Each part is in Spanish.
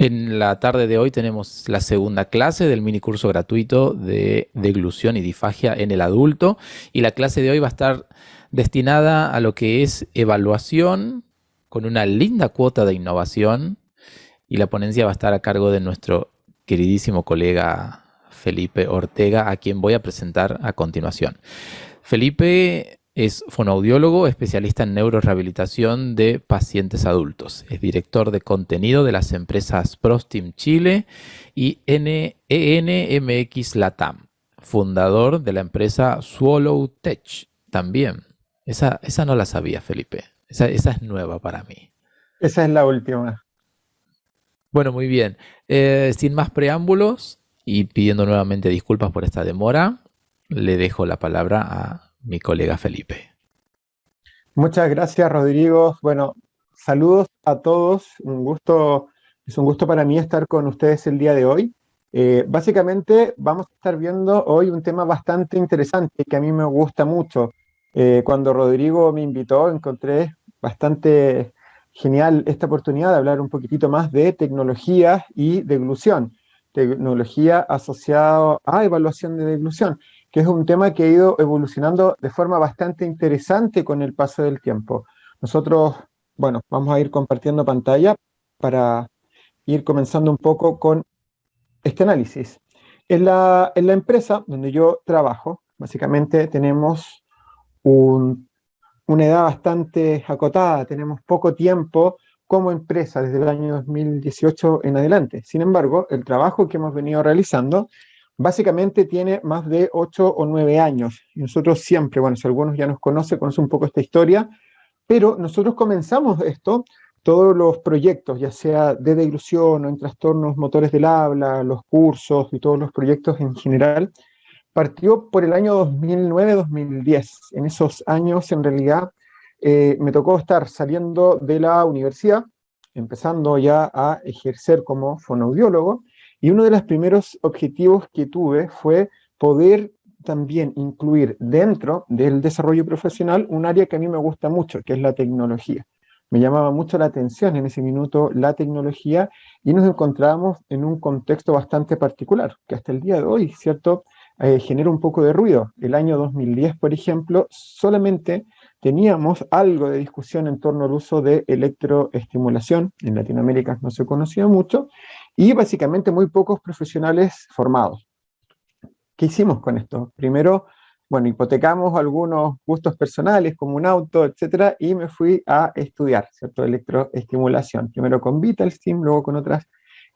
En la tarde de hoy tenemos la segunda clase del mini curso gratuito de deglución y disfagia en el adulto. Y la clase de hoy va a estar destinada a lo que es evaluación con una linda cuota de innovación. Y la ponencia va a estar a cargo de nuestro queridísimo colega Felipe Ortega, a quien voy a presentar a continuación. Felipe es fonoaudiólogo, especialista en neurorehabilitación de pacientes adultos. Es director de contenido de las empresas Prostim Chile y ENMX Latam. Fundador de la empresa Swallow Tech también. Esa no la sabía, Felipe. Esa es nueva para mí. Esa es la última. Bueno, muy bien. Sin más preámbulos y pidiendo nuevamente disculpas por esta demora, le dejo la palabra a mi colega Felipe. Muchas gracias, Rodrigo. Bueno, saludos a todos. Es un gusto para mí estar con ustedes el día de hoy. Básicamente vamos a estar viendo hoy un tema bastante interesante que a mí me gusta mucho. Cuando Rodrigo me invitó, encontré bastante genial esta oportunidad de hablar un poquitito más de tecnología y deglución. Tecnología asociada a evaluación de deglución, que es un tema que ha ido evolucionando de forma bastante interesante con el paso del tiempo. Nosotros, bueno, vamos a ir compartiendo pantalla para ir comenzando un poco con este análisis. En la empresa donde yo trabajo, básicamente tenemos un- una edad bastante acotada, tenemos poco tiempo como empresa desde el año 2018 en adelante. Sin embargo, el trabajo que hemos venido realizando básicamente tiene más de 8 o 9 años. Y nosotros siempre, bueno, si algunos ya nos conocen un poco esta historia, pero nosotros comenzamos esto, todos los proyectos, ya sea de deglución o en trastornos motores del habla, los cursos y todos los proyectos en general, partió por el año 2009-2010. En esos años, en realidad, me tocó estar saliendo de la universidad, empezando ya a ejercer como fonoaudiólogo, y uno de los primeros objetivos que tuve fue poder también incluir dentro del desarrollo profesional un área que a mí me gusta mucho, que es la tecnología. Me llamaba mucho la atención en ese minuto la tecnología y nos encontrábamos en un contexto bastante particular, que hasta el día de hoy, ¿cierto? Genera un poco de ruido. El año 2010, por ejemplo, solamente teníamos algo de discusión en torno al uso de electroestimulación. En Latinoamérica no se conocía mucho y básicamente muy pocos profesionales formados. ¿Qué hicimos con esto? Primero, bueno, hipotecamos algunos gustos personales como un auto, etcétera, y me fui a estudiar, ¿cierto? Electroestimulación. Primero con VitalStim, luego con otras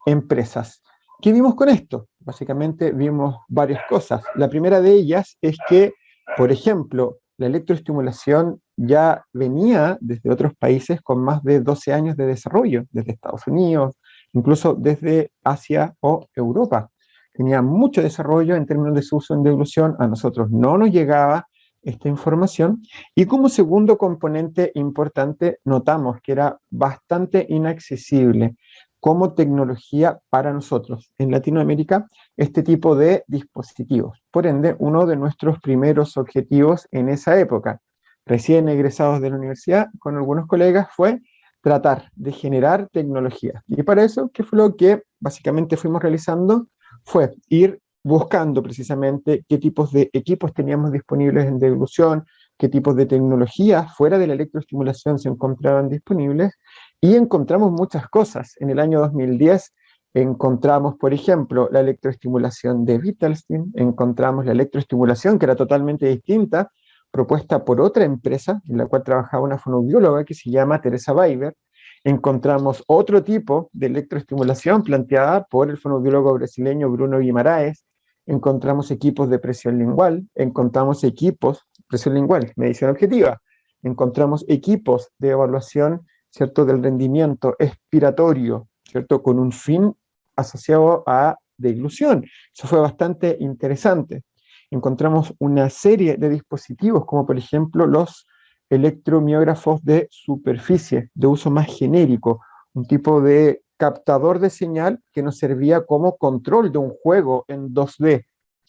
empresas. ¿Qué vimos con esto? Básicamente vimos varias cosas. La primera de ellas es que, por ejemplo, la electroestimulación ya venía desde otros países con más de 12 años de desarrollo, desde Estados Unidos, incluso desde Asia o Europa. Tenía mucho desarrollo en términos de su uso en deglución, a nosotros no nos llegaba esta información. Y como segundo componente importante, notamos que era bastante inaccesible como tecnología para nosotros en Latinoamérica este tipo de dispositivos. Por ende, uno de nuestros primeros objetivos en esa época, recién egresados de la universidad, con algunos colegas, fue tratar de generar tecnología. Y para eso, ¿qué fue lo que básicamente fuimos realizando? Fue ir buscando precisamente qué tipos de equipos teníamos disponibles en deglución, qué tipos de tecnologías fuera de la electroestimulación se encontraban disponibles y encontramos muchas cosas. En el año 2010 encontramos, por ejemplo, la electroestimulación de Vitalstein, encontramos la electroestimulación que era totalmente distinta, propuesta por otra empresa en la cual trabajaba una fonoaudióloga que se llama Teresa Weiber. Encontramos otro tipo de electroestimulación planteada por el fonoaudiólogo brasileño Bruno Guimaraes. Encontramos equipos de presión lingual, encontramos equipos, presión lingual, medición objetiva, encontramos equipos de evaluación, ¿cierto?, del rendimiento expiratorio, ¿cierto?, con un fin asociado a deglución. Eso fue bastante interesante. Encontramos una serie de dispositivos, como por ejemplo los electromiógrafos de superficie, de uso más genérico, un tipo de captador de señal que nos servía como control de un juego en 2D,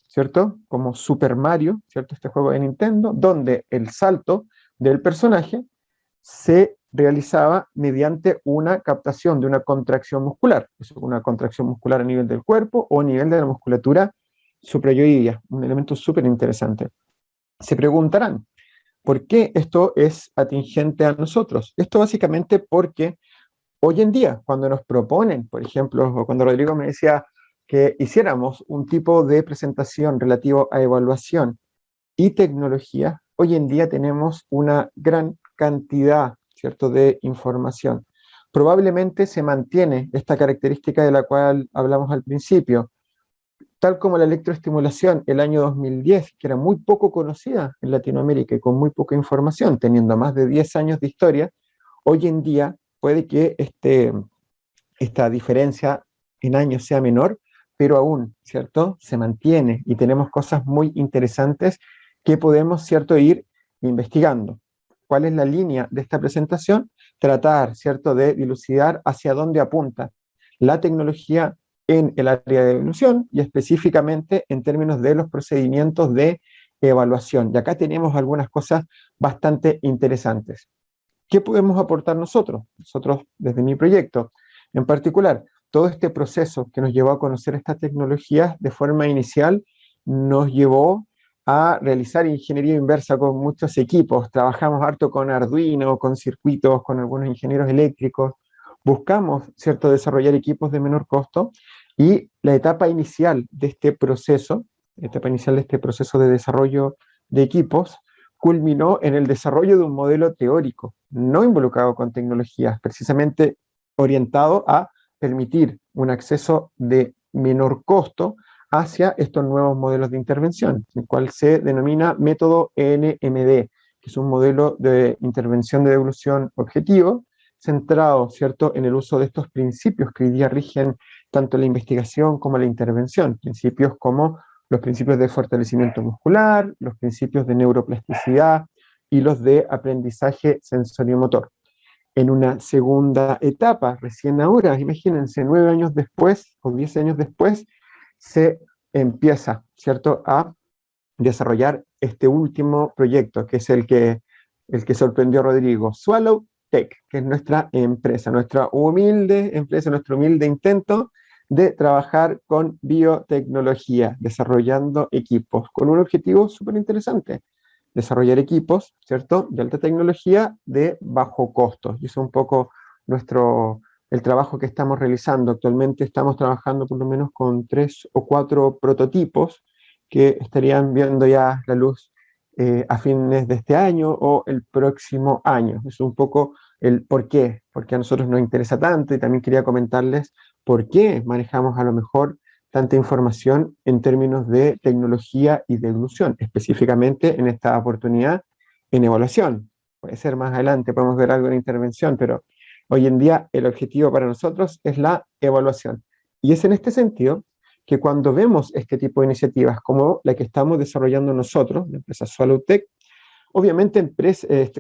¿cierto? Como Super Mario, ¿cierto? Este juego de Nintendo, donde el salto del personaje se realizaba mediante una captación de una contracción muscular, es una contracción muscular a nivel del cuerpo o a nivel de la musculatura suprayoidea, un elemento súper interesante. Se preguntarán, ¿por qué esto es atingente a nosotros? Esto básicamente porque hoy en día, cuando nos proponen, por ejemplo, o cuando Rodrigo me decía que hiciéramos un tipo de presentación relativo a evaluación y tecnología, hoy en día tenemos una gran cantidad, ¿cierto?, de información. Probablemente se mantiene esta característica de la cual hablamos al principio, tal como la electroestimulación el año 2010, que era muy poco conocida en Latinoamérica y con muy poca información, teniendo más de 10 años de historia, hoy en día puede que esta diferencia en años sea menor, pero aún, ¿cierto? Se mantiene y tenemos cosas muy interesantes que podemos, ¿cierto?, ir investigando. ¿Cuál es la línea de esta presentación? Tratar, ¿cierto?, de dilucidar hacia dónde apunta la tecnología en el área de evolución y específicamente en términos de los procedimientos de evaluación. Y acá tenemos algunas cosas bastante interesantes. ¿Qué podemos aportar nosotros? Nosotros, desde mi proyecto, en particular, todo este proceso que nos llevó a conocer estas tecnologías de forma inicial nos llevó a realizar ingeniería inversa con muchos equipos. Trabajamos harto con Arduino, con circuitos, con algunos ingenieros eléctricos. Buscamos, ¿cierto?, desarrollar equipos de menor costo y la etapa inicial de este proceso de desarrollo de equipos, culminó en el desarrollo de un modelo teórico, no involucrado con tecnologías, precisamente orientado a permitir un acceso de menor costo hacia estos nuevos modelos de intervención, el cual se denomina método NMD, que es un modelo de intervención de devolución objetivo, centrado, ¿cierto?, en el uso de estos principios que hoy día rigen tanto la investigación como la intervención, principios como los principios de fortalecimiento muscular, los principios de neuroplasticidad y los de aprendizaje sensoriomotor. En una segunda etapa, recién ahora, imagínense, 9 años después o 10 años después, se empieza, ¿cierto?, a desarrollar este último proyecto, que es el que sorprendió a Rodrigo, Swallow Tech, que es nuestra empresa, nuestra humilde empresa, nuestro humilde intento de trabajar con biotecnología, desarrollando equipos, con un objetivo súper interesante, desarrollar equipos, ¿cierto?, de alta tecnología de bajo costo. Y eso es un poco el trabajo que estamos realizando. Actualmente estamos trabajando por lo menos con 3 o 4 prototipos que estarían viendo ya la luz a fines de este año o el próximo año. Es un poco el por qué, porque a nosotros nos interesa tanto, y también quería comentarles por qué manejamos a lo mejor tanta información en términos de tecnología y de evolución, específicamente en esta oportunidad en evaluación. Puede ser más adelante, podemos ver algo en intervención, pero hoy en día el objetivo para nosotros es la evaluación. Y es en este sentido que cuando vemos este tipo de iniciativas como la que estamos desarrollando nosotros, la empresa Swallowtech, obviamente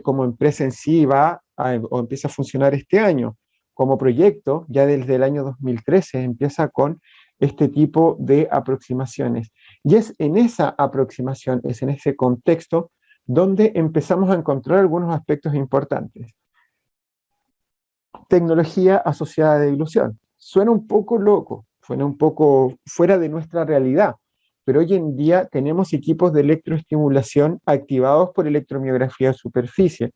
como empresa en sí o empieza a funcionar este año. Como proyecto, ya desde el año 2013 empieza con este tipo de aproximaciones. Y es en esa aproximación, es en ese contexto, donde empezamos a encontrar algunos aspectos importantes. Tecnología asociada a la ilusión. Suena un poco loco, suena un poco fuera de nuestra realidad, pero hoy en día tenemos equipos de electroestimulación activados por electromiografía de superficie.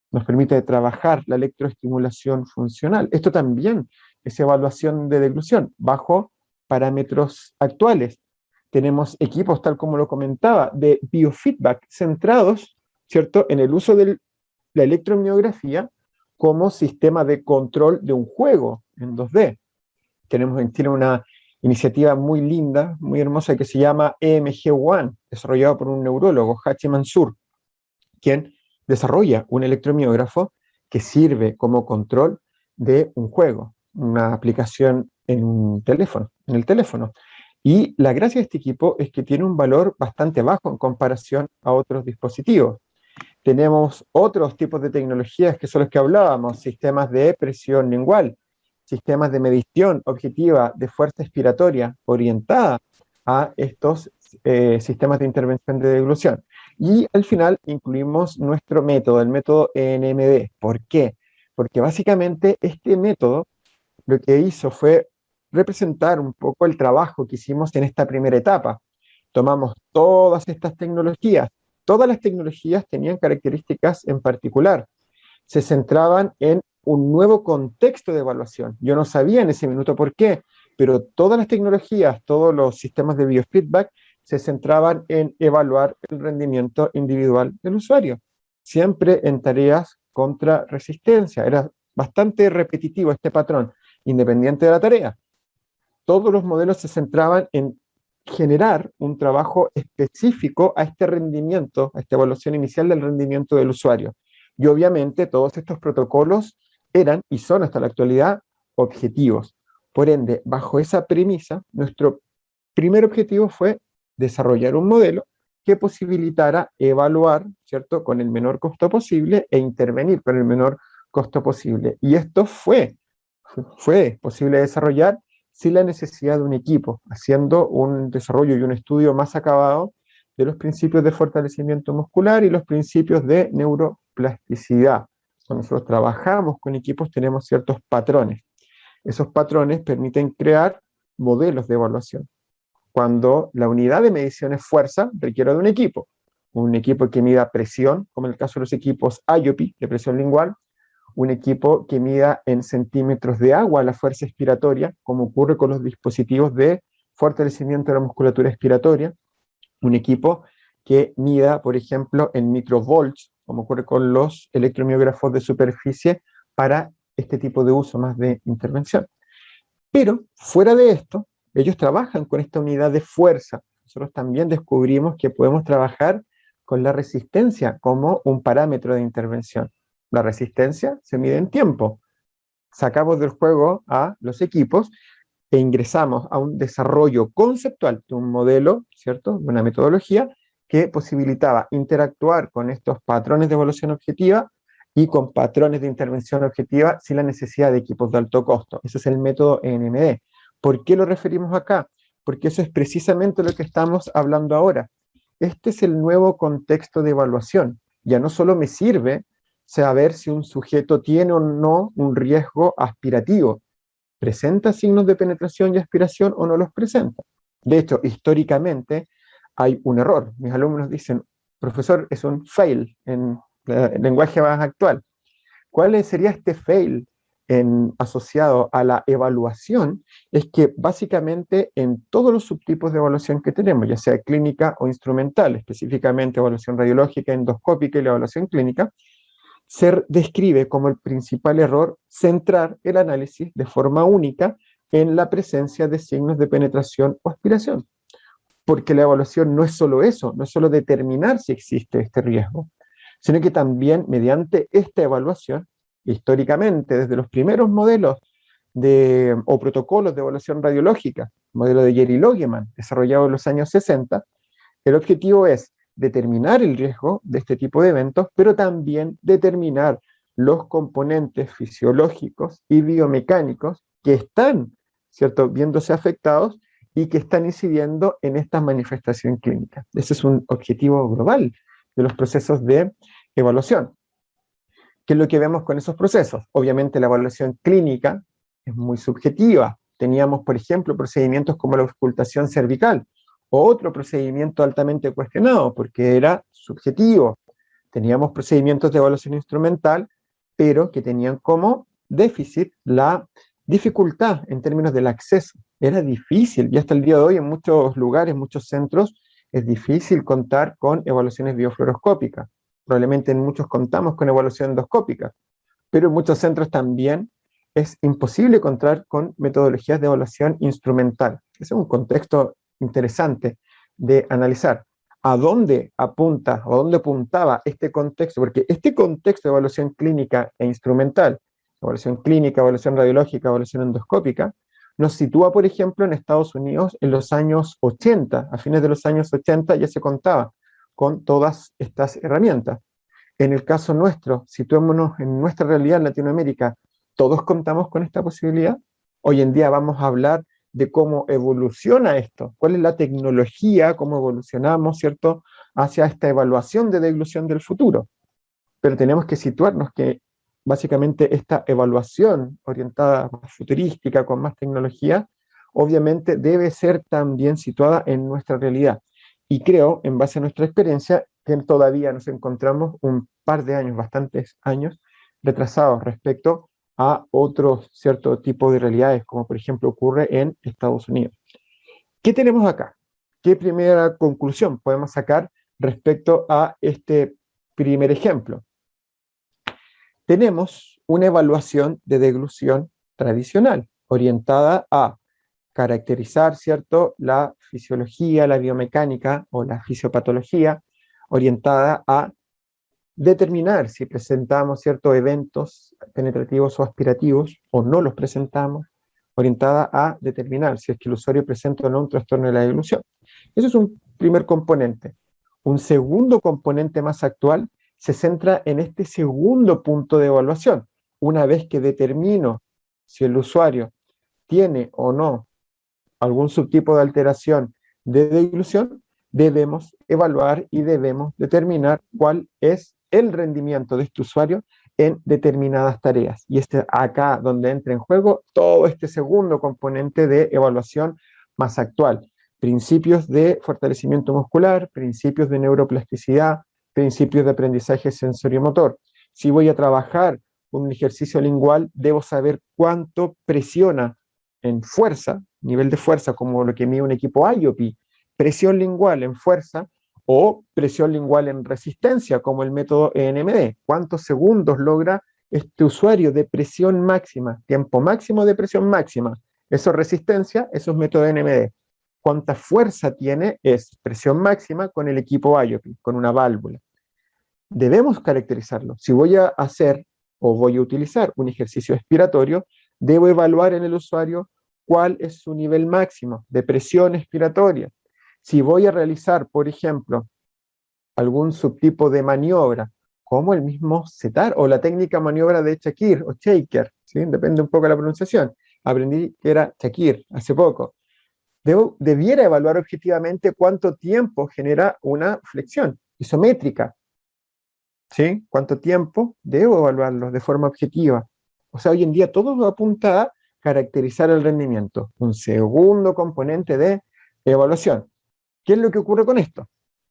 Nos permite trabajar la electroestimulación funcional. Esto también es evaluación de deglución bajo parámetros actuales. Tenemos equipos, tal como lo comentaba, de biofeedback centrados, ¿cierto?, en el uso de la electromiografía como sistema de control de un juego en 2D. Tenemos en Chile una iniciativa muy linda, muy hermosa, que se llama EMG One, desarrollado por un neurólogo, Hachi Mansur, quien desarrolla un electromiógrafo que sirve como control de un juego, una aplicación en el teléfono. Y la gracia de este equipo es que tiene un valor bastante bajo en comparación a otros dispositivos. Tenemos otros tipos de tecnologías que son los que hablábamos, sistemas de presión lingual, sistemas de medición objetiva de fuerza expiratoria orientada a estos sistemas de intervención de deglución. Y al final incluimos nuestro método, el método NMD. ¿Por qué? Porque básicamente este método lo que hizo fue representar un poco el trabajo que hicimos en esta primera etapa. Tomamos todas estas tecnologías. Todas las tecnologías tenían características en particular. Se centraban en un nuevo contexto de evaluación. Yo no sabía en ese minuto por qué, pero todas las tecnologías, todos los sistemas de biofeedback se centraban en evaluar el rendimiento individual del usuario, siempre en tareas contra resistencia. Era bastante repetitivo este patrón, independiente de la tarea. Todos los modelos se centraban en generar un trabajo específico a este rendimiento, a esta evaluación inicial del rendimiento del usuario. Y obviamente todos estos protocolos eran y son hasta la actualidad objetivos. Por ende, bajo esa premisa, nuestro primer objetivo fue desarrollar un modelo que posibilitara evaluar, ¿cierto?, con el menor costo posible e intervenir con el menor costo posible. Y esto fue posible desarrollar sin la necesidad de un equipo, haciendo un desarrollo y un estudio más acabado de los principios de fortalecimiento muscular y los principios de neuroplasticidad. Cuando nosotros trabajamos con equipos tenemos ciertos patrones. Esos patrones permiten crear modelos de evaluación. Cuando la unidad de medición es fuerza, requiere de un equipo que mida presión, como en el caso de los equipos IOP, de presión lingual, un equipo que mida en centímetros de agua la fuerza expiratoria, como ocurre con los dispositivos de fortalecimiento de la musculatura expiratoria, un equipo que mida, por ejemplo, en microvolts, como ocurre con los electromiógrafos de superficie, para este tipo de uso más de intervención. Pero fuera de esto, ellos trabajan con esta unidad de fuerza. Nosotros también descubrimos que podemos trabajar con la resistencia como un parámetro de intervención. La resistencia se mide en tiempo. Sacamos del juego a los equipos e ingresamos a un desarrollo conceptual de un modelo, ¿cierto?, una metodología que posibilitaba interactuar con estos patrones de evaluación objetiva y con patrones de intervención objetiva sin la necesidad de equipos de alto costo. Ese es el método NMD. ¿Por qué lo referimos acá? Porque eso es precisamente lo que estamos hablando ahora. Este es el nuevo contexto de evaluación. Ya no solo me sirve saber si un sujeto tiene o no un riesgo aspirativo, presenta signos de penetración y aspiración o no los presenta. De hecho, históricamente hay un error. Mis alumnos dicen, profesor, es un fail en el lenguaje más actual. ¿Cuál sería este fail asociado a la evaluación? Es que básicamente en todos los subtipos de evaluación que tenemos, ya sea clínica o instrumental, específicamente evaluación radiológica, endoscópica y la evaluación clínica, se describe como el principal error centrar el análisis de forma única en la presencia de signos de penetración o aspiración. Porque la evaluación no es solo eso, no es solo determinar si existe este riesgo, sino que también mediante esta evaluación, históricamente desde los primeros modelos o protocolos de evaluación radiológica, modelo de Jerry Logeman, desarrollado en los años 60, el objetivo es determinar el riesgo de este tipo de eventos, pero también determinar los componentes fisiológicos y biomecánicos que están, ¿cierto?, viéndose afectados y que están incidiendo en esta manifestación clínica. Ese es un objetivo global de los procesos de evaluación. ¿Qué es lo que vemos con esos procesos? Obviamente la evaluación clínica es muy subjetiva. Teníamos, por ejemplo, procedimientos como la auscultación cervical, o otro procedimiento altamente cuestionado, porque era subjetivo. Teníamos procedimientos de evaluación instrumental, pero que tenían como déficit la dificultad en términos del acceso. Era difícil, y hasta el día de hoy en muchos lugares, muchos centros, es difícil contar con evaluaciones biofluoroscópicas. Probablemente en muchos contamos con evaluación endoscópica, pero en muchos centros también es imposible contar con metodologías de evaluación instrumental. Ese es un contexto interesante de analizar. ¿A dónde apunta o a dónde apuntaba este contexto? Porque este contexto de evaluación clínica e instrumental, evaluación clínica, evaluación radiológica, evaluación endoscópica, nos sitúa, por ejemplo, en Estados Unidos en los años 80. A fines de los años 80 ya se contaba con todas estas herramientas. En el caso nuestro, situémonos en nuestra realidad en Latinoamérica, ¿todos contamos con esta posibilidad? Hoy en día vamos a hablar de cómo evoluciona esto, cuál es la tecnología, cómo evolucionamos, ¿cierto?, hacia esta evaluación de deglución del futuro. Pero tenemos que situarnos que básicamente esta evaluación orientada más futurística, con más tecnología, obviamente debe ser también situada en nuestra realidad. Y creo, en base a nuestra experiencia, que todavía nos encontramos un par de años, bastantes años, retrasados respecto a otros ciertos tipos de realidades, como por ejemplo ocurre en Estados Unidos. ¿Qué tenemos acá? ¿Qué primera conclusión podemos sacar respecto a este primer ejemplo? Tenemos una evaluación de deglución tradicional, orientada a caracterizar, ¿cierto?, la fisiología, la biomecánica o la fisiopatología, orientada a determinar si presentamos ciertos eventos penetrativos o aspirativos o no los presentamos, orientada a determinar si es que el usuario presenta o no un trastorno de la deglución. Eso es un primer componente. Un segundo componente más actual se centra en este segundo punto de evaluación. Una vez que determino si el usuario tiene o no algún subtipo de alteración de deglución, debemos evaluar y debemos determinar cuál es el rendimiento de este usuario en determinadas tareas. Y es acá donde entra en juego todo este segundo componente de evaluación más actual. Principios de fortalecimiento muscular, principios de neuroplasticidad, principios de aprendizaje sensoriomotor. Si voy a trabajar un ejercicio lingual, debo saber cuánto presiona en fuerza, nivel de fuerza, como lo que mide un equipo IOP, presión lingual en fuerza o presión lingual en resistencia, como el método ENMD. ¿Cuántos segundos logra este usuario de presión máxima, tiempo máximo de presión máxima? Eso es resistencia, eso es método ENMD. ¿Cuánta fuerza tiene? Es presión máxima con el equipo IOP, con una válvula. Debemos caracterizarlo. Si voy a hacer o voy a utilizar un ejercicio expiratorio, debo evaluar en el usuario cuál es su nivel máximo de presión expiratoria. Si voy a realizar, por ejemplo, algún subtipo de maniobra, como el mismo setar o la técnica maniobra de Shakir o Shaker, ¿sí? Depende un poco de la pronunciación. Aprendí que era Shakir hace poco. Debiera evaluar objetivamente cuánto tiempo genera una flexión isométrica. ¿Sí? ¿Cuánto tiempo? Debo evaluarlo de forma objetiva. O sea, hoy en día todo apunta a caracterizar el rendimiento. Un segundo componente de evaluación. ¿Qué es lo que ocurre con esto?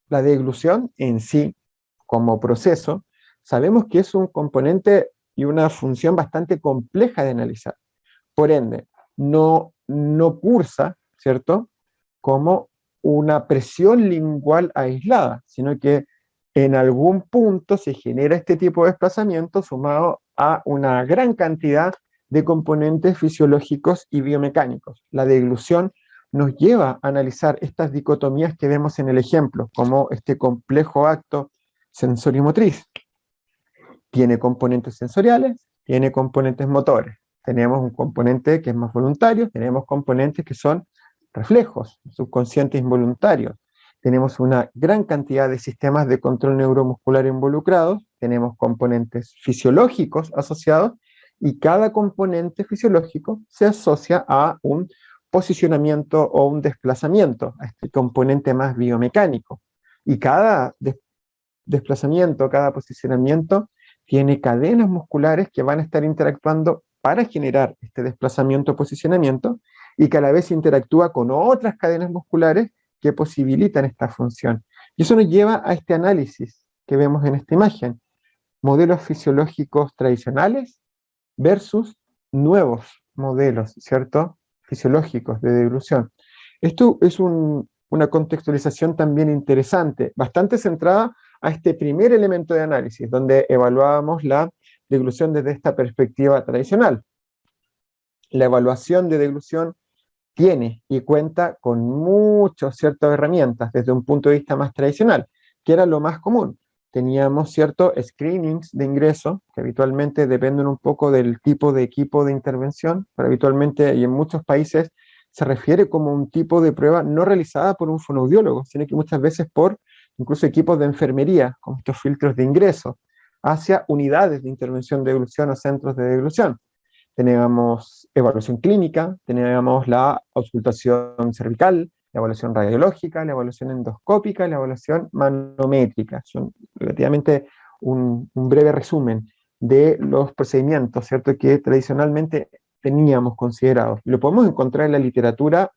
La deglución en sí, como proceso, sabemos que es un componente y una función bastante compleja de analizar. Por ende, no cursa, ¿cierto?, como una presión lingual aislada, sino que en algún punto se genera este tipo de desplazamiento sumado a una gran cantidad de componentes fisiológicos y biomecánicos. La deglución nos lleva a analizar estas dicotomías que vemos en el ejemplo, como este complejo acto sensorimotriz. Tiene componentes sensoriales, tiene componentes motores. Tenemos un componente que es más voluntario, tenemos componentes que son reflejos, subconscientes involuntarios. Tenemos una gran cantidad de sistemas de control neuromuscular involucrados, tenemos componentes fisiológicos asociados y cada componente fisiológico se asocia a un posicionamiento o un desplazamiento, a este componente más biomecánico. Y cada desplazamiento, cada posicionamiento tiene cadenas musculares que van a estar interactuando para generar este desplazamiento o posicionamiento y que a la vez interactúa con otras cadenas musculares que posibilitan esta función. Y eso nos lleva a este análisis que vemos en esta imagen. Modelos fisiológicos tradicionales versus nuevos modelos, ¿cierto?, fisiológicos de deglución. Esto es una contextualización también interesante, bastante centrada a este primer elemento de análisis, donde evaluábamos la deglución desde esta perspectiva tradicional. La evaluación de deglución tiene y cuenta con muchas ciertas herramientas desde un punto de vista más tradicional, que era lo más común. Teníamos ciertos screenings de ingreso, que habitualmente dependen un poco del tipo de equipo de intervención, pero habitualmente y en muchos países se refiere como un tipo de prueba no realizada por un fonoaudiólogo, sino que muchas veces por incluso equipos de enfermería, con estos filtros de ingreso, hacia unidades de intervención de deglución o centros de deglución. Teníamos evaluación clínica, teníamos la auscultación cervical, la evaluación radiológica, la evaluación endoscópica, la evaluación manométrica. Son relativamente un breve resumen de los procedimientos, ¿cierto?, que tradicionalmente teníamos considerados. Lo podemos encontrar en la literatura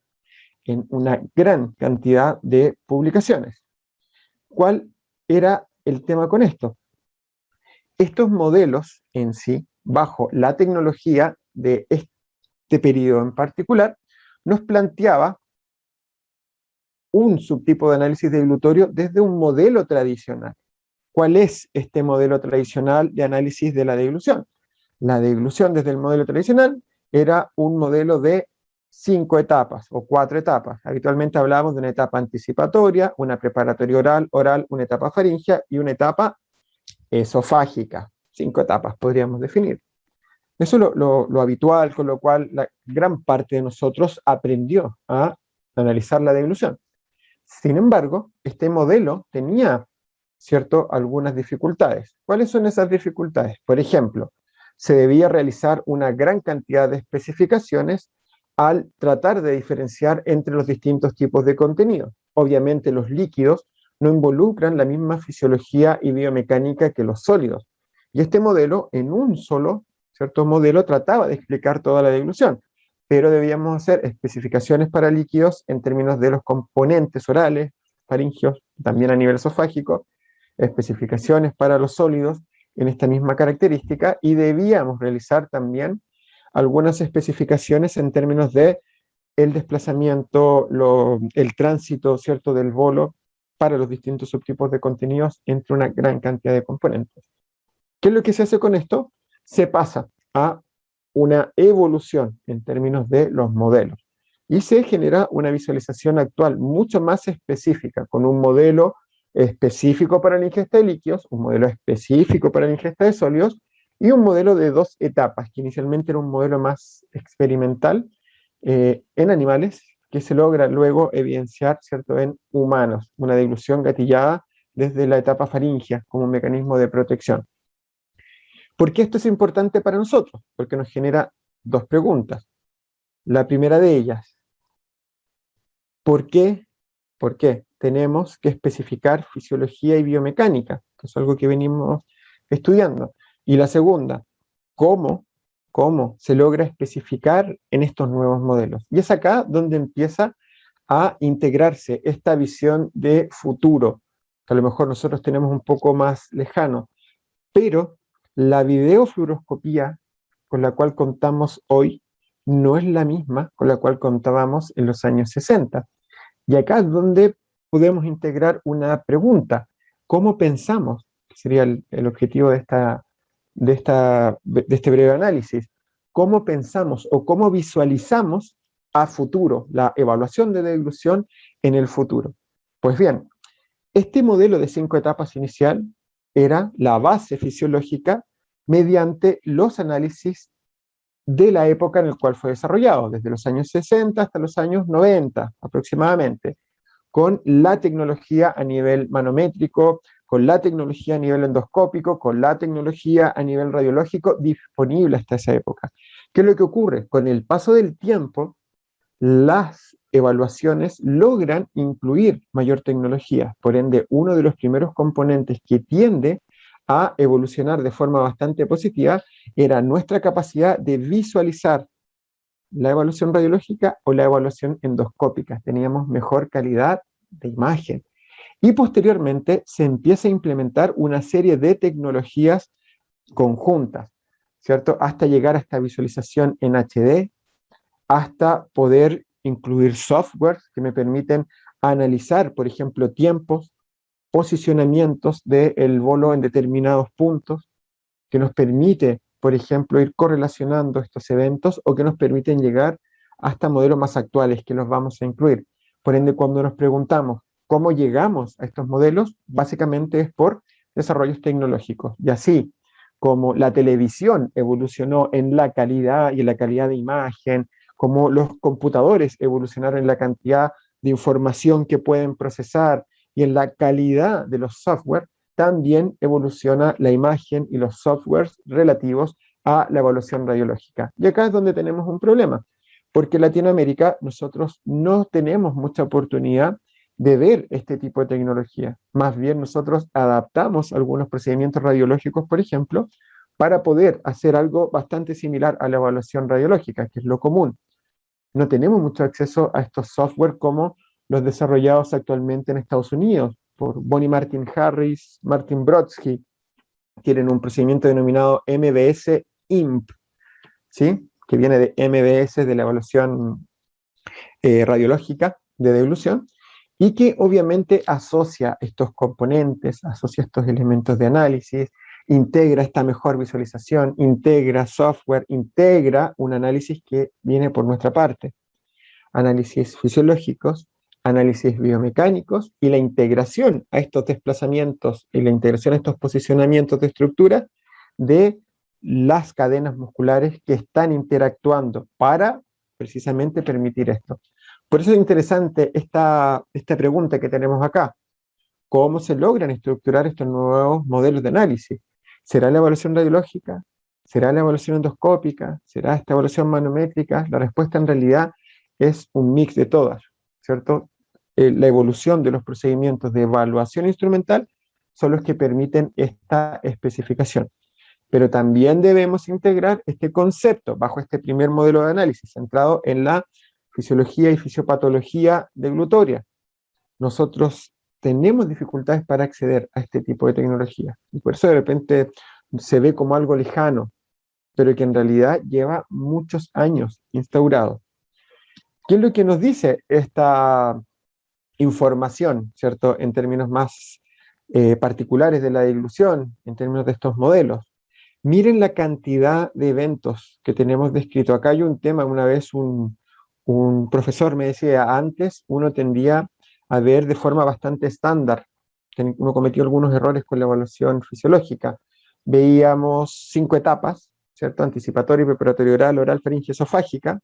en una gran cantidad de publicaciones. ¿Cuál era el tema con esto? Estos modelos en sí, bajo la tecnología de este periodo en particular, nos planteaba un subtipo de análisis de dilutorio desde un modelo tradicional. ¿Cuál es este modelo tradicional de análisis de la deglución? La deglución desde el modelo tradicional era un modelo de 5 etapas o 4 etapas. Habitualmente hablábamos de una etapa anticipatoria, una preparatoria oral, una etapa faríngea y una etapa esofágica. 5 etapas podríamos definir. Eso es lo habitual, con lo cual la gran parte de nosotros aprendió a analizar la deglución. Sin embargo, este modelo tenía, ¿cierto?, algunas dificultades. ¿Cuáles son esas dificultades? Por ejemplo, se debía realizar una gran cantidad de especificaciones al tratar de diferenciar entre los distintos tipos de contenido. Obviamente los líquidos no involucran la misma fisiología y biomecánica que los sólidos. Y este modelo, en un solo, ¿cierto?, modelo, trataba de explicar toda la deglución, pero debíamos hacer especificaciones para líquidos en términos de los componentes orales, faringios, también a nivel esofágico, especificaciones para los sólidos en esta misma característica, y debíamos realizar también algunas especificaciones en términos de el desplazamiento, el tránsito, ¿cierto?, del bolo para los distintos subtipos de contenidos entre una gran cantidad de componentes. ¿Qué es lo que se hace con esto? Se pasa a una evolución en términos de los modelos y se genera una visualización actual mucho más específica, con un modelo específico para la ingesta de líquidos, un modelo específico para la ingesta de sólidos y un modelo de 2 etapas, que inicialmente era un modelo más experimental en animales, que se logra luego evidenciar, ¿cierto?, en humanos, una deglución gatillada desde la etapa faríngea como un mecanismo de protección. ¿Por qué esto es importante para nosotros? Porque nos genera 2 preguntas. La primera de ellas, ¿por qué tenemos que especificar fisiología y biomecánica? Que es algo que venimos estudiando. Y la segunda, ¿cómo se logra especificar en estos nuevos modelos? Y es acá donde empieza a integrarse esta visión de futuro, que a lo mejor nosotros tenemos un poco más lejano, pero la videofluoroscopía con la cual contamos hoy no es la misma con la cual contábamos en los años 60. Y acá es donde podemos integrar una pregunta. ¿Cómo pensamos? Sería el objetivo de este breve análisis. ¿Cómo pensamos o cómo visualizamos a futuro la evaluación de deglución en el futuro? Pues bien, este modelo de 5 etapas inicial era la base fisiológica mediante los análisis de la época en la cual fue desarrollado, desde los años 60 hasta los años 90 aproximadamente, con la tecnología a nivel manométrico, con la tecnología a nivel endoscópico, con la tecnología a nivel radiológico disponible hasta esa época. ¿Qué es lo que ocurre? Con el paso del tiempo, las evaluaciones logran incluir mayor tecnología. Por ende, uno de los primeros componentes que tiende a evolucionar de forma bastante positiva era nuestra capacidad de visualizar la evaluación radiológica o la evaluación endoscópica. Teníamos mejor calidad de imagen. Y posteriormente se empieza a implementar una serie de tecnologías conjuntas, ¿cierto? Hasta llegar a esta visualización en HD, hasta poder incluir softwares que me permiten analizar, por ejemplo, tiempos, posicionamientos del bolo en determinados puntos, que nos permite, por ejemplo, ir correlacionando estos eventos o que nos permiten llegar hasta modelos más actuales que los vamos a incluir. Por ende, cuando nos preguntamos cómo llegamos a estos modelos, básicamente es por desarrollos tecnológicos. Y así como la televisión evolucionó en la calidad y en la calidad de imagen, como los computadores evolucionaron en la cantidad de información que pueden procesar y en la calidad de los software, también evoluciona la imagen y los softwares relativos a la evaluación radiológica. Y acá es donde tenemos un problema, porque en Latinoamérica nosotros no tenemos mucha oportunidad de ver este tipo de tecnología. Más bien nosotros adaptamos algunos procedimientos radiológicos, por ejemplo, para poder hacer algo bastante similar a la evaluación radiológica, que es lo común. No tenemos mucho acceso a estos software como los desarrollados actualmente en Estados Unidos por Bonnie Martin Harris, Martin Brodsky. Tienen un procedimiento denominado MBS IMP, ¿sí? Que viene de MBS, de la evaluación radiológica de deglución, y que obviamente asocia estos componentes, asocia estos elementos de análisis, integra esta mejor visualización, integra software, integra un análisis que viene por nuestra parte, análisis fisiológicos, análisis biomecánicos y la integración a estos desplazamientos y la integración a estos posicionamientos de estructura de las cadenas musculares que están interactuando para precisamente permitir esto. Por eso es interesante esta pregunta que tenemos acá. ¿Cómo se logran estructurar estos nuevos modelos de análisis? ¿Será la evaluación radiológica? ¿Será la evaluación endoscópica? ¿Será esta evaluación manométrica? La respuesta en realidad es un mix de todas, ¿cierto? La evolución de los procedimientos de evaluación instrumental son los que permiten esta especificación. Pero también debemos integrar este concepto bajo este primer modelo de análisis centrado en la fisiología y fisiopatología deglutoria. Nosotros tenemos dificultades para acceder a este tipo de tecnología. Y por eso de repente se ve como algo lejano, pero que en realidad lleva muchos años instaurado. ¿Qué es lo que nos dice esta información, ¿cierto? En términos más particulares de la deglución, en términos de estos modelos. Miren la cantidad de eventos que tenemos descrito. Acá hay un tema, una vez un profesor me decía, antes uno tendía a ver de forma bastante estándar, uno cometió algunos errores con la evaluación fisiológica. Veíamos 5 etapas, ¿cierto? Anticipatoria, preparatoria oral, oral, faringe, esofágica,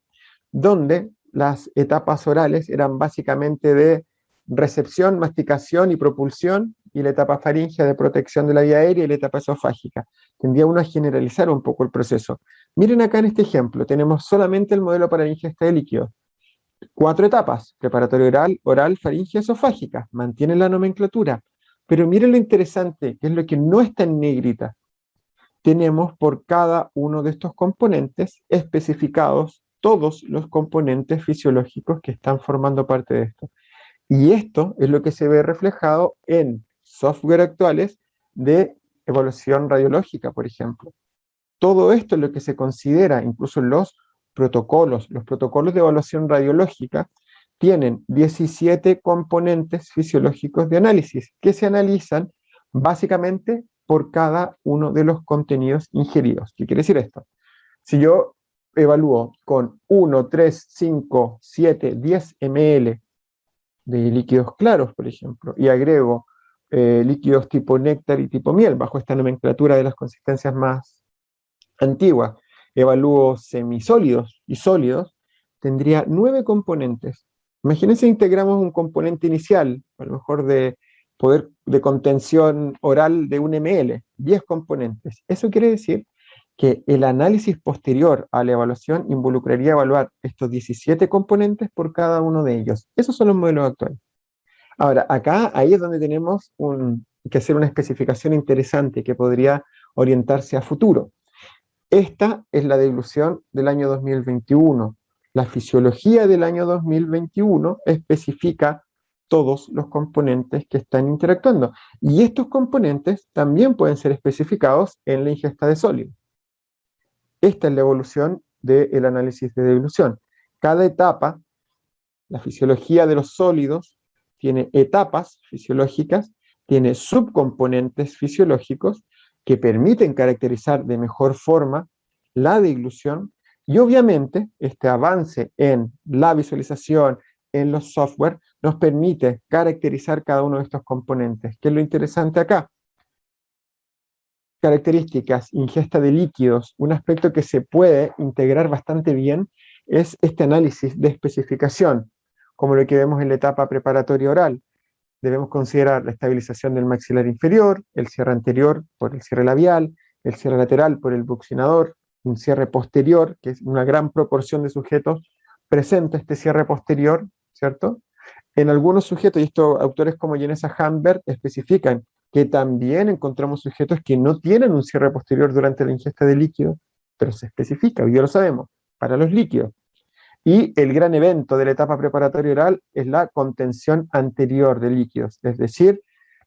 donde las etapas orales eran básicamente de recepción, masticación y propulsión, y la etapa faríngea de protección de la vía aérea y la etapa esofágica. Tendría uno a generalizar un poco el proceso. Miren acá en este ejemplo, tenemos solamente el modelo para la ingesta de líquidos. 4 etapas, preparatorio oral, oral, faríngea, esofágica. Mantienen la nomenclatura. Pero miren lo interesante, que es lo que no está en negrita. Tenemos por cada uno de estos componentes especificados todos los componentes fisiológicos que están formando parte de esto. Y esto es lo que se ve reflejado en software actuales de evaluación radiológica, por ejemplo. Todo esto es lo que se considera, incluso en los protocolos de evaluación radiológica tienen 17 componentes fisiológicos de análisis que se analizan básicamente por cada uno de los contenidos ingeridos. ¿Qué quiere decir esto? Si yo evalúo con 1, 3, 5, 7, 10 ml de líquidos claros, por ejemplo, y agrego líquidos tipo néctar y tipo miel, bajo esta nomenclatura de las consistencias más antiguas, evalúo semisólidos y sólidos, tendría 9 componentes. Imagínense, integramos un componente inicial, a lo mejor de poder de contención oral de 1 ml, 10 componentes. Eso quiere decir que el análisis posterior a la evaluación involucraría evaluar estos 17 componentes por cada uno de ellos. Esos son los modelos actuales. Ahora, acá, ahí es donde tenemos que hacer una especificación interesante que podría orientarse a futuro. Esta es la deglución del año 2021. La fisiología del año 2021 especifica todos los componentes que están interactuando. Y estos componentes también pueden ser especificados en la ingesta de sólidos. Esta es la evolución del análisis de deglución. Cada etapa, la fisiología de los sólidos, tiene etapas fisiológicas, tiene subcomponentes fisiológicos que permiten caracterizar de mejor forma la deglución, y obviamente este avance en la visualización, en los software, nos permite caracterizar cada uno de estos componentes. ¿Qué es lo interesante acá? Características, ingesta de líquidos, un aspecto que se puede integrar bastante bien es este análisis de especificación, como lo que vemos en la etapa preparatoria oral. Debemos considerar la estabilización del maxilar inferior, el cierre anterior por el cierre labial, el cierre lateral por el buccinador, un cierre posterior, que es una gran proporción de sujetos, presenta este cierre posterior, ¿cierto? En algunos sujetos, y estos autores como Jenesa Humbert especifican que también encontramos sujetos que no tienen un cierre posterior durante la ingesta de líquido, pero se especifica, y ya lo sabemos, para los líquidos. Y el gran evento de la etapa preparatoria oral es la contención anterior de líquidos, es decir,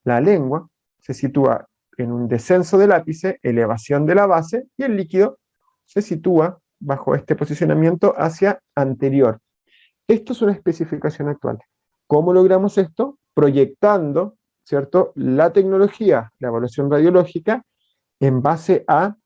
la lengua se sitúa en un descenso del ápice, elevación de la base, y el líquido se sitúa bajo este posicionamiento hacia anterior. Esto es una especificación actual. ¿Cómo logramos esto? Proyectando, ¿cierto?, la tecnología, la evaluación radiológica, en base a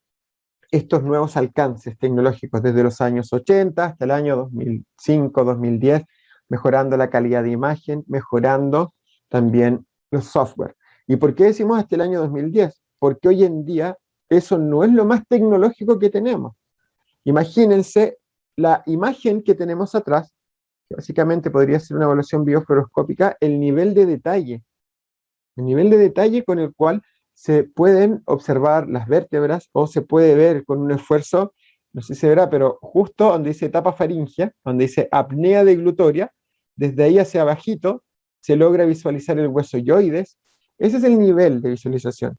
estos nuevos alcances tecnológicos desde los años 80 hasta el año 2005, 2010, mejorando la calidad de imagen, mejorando también los software. ¿Y por qué decimos hasta el año 2010? Porque hoy en día eso no es lo más tecnológico que tenemos. Imagínense la imagen que tenemos atrás, que básicamente podría ser una evaluación biofluoroscópica, el nivel de detalle con el cual se pueden observar las vértebras o se puede ver con un esfuerzo, no sé si se verá, pero justo donde dice etapa faringea, donde dice apnea deglutoria, desde ahí hacia abajito se logra visualizar el hueso yoides. Ese es el nivel de visualización,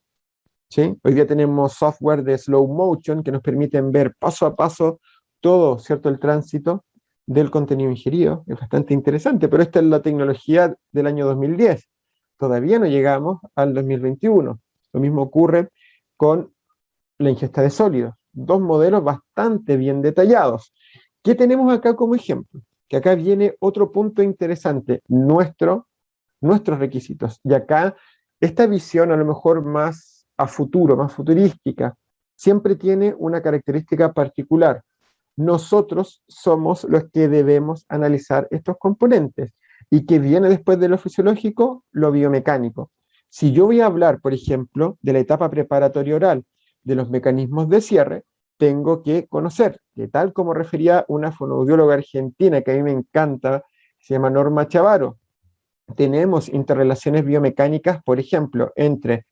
¿sí? Hoy día tenemos software de slow motion que nos permiten ver paso a paso todo, ¿cierto?, el tránsito del contenido ingerido. Es bastante interesante, pero esta es la tecnología del año 2010. Todavía no llegamos al 2021. Lo mismo ocurre con la ingesta de sólidos. Dos modelos bastante bien detallados. ¿Qué tenemos acá como ejemplo? Que acá viene otro punto interesante, nuestros requisitos. Y acá, esta visión a lo mejor más a futuro, más futurística, siempre tiene una característica particular. Nosotros somos los que debemos analizar estos componentes. ¿Y que viene después de lo fisiológico? Lo biomecánico. Si yo voy a hablar, por ejemplo, de la etapa preparatoria oral, de los mecanismos de cierre, tengo que conocer que, tal como refería una fonoaudióloga argentina que a mí me encanta, se llama Norma Chavaro, tenemos interrelaciones biomecánicas, por ejemplo, entre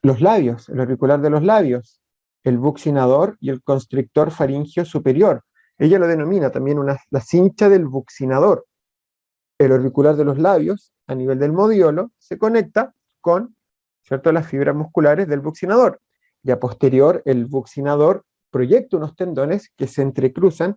los labios, el auricular de los labios, el buccinador y el constrictor faríngeo superior. Ella lo denomina también la cincha del buccinador. El auricular de los labios, a nivel del modiolo, se conecta con, ¿cierto?, las fibras musculares del buccinador. Y a posterior, el buccinador proyecta unos tendones que se entrecruzan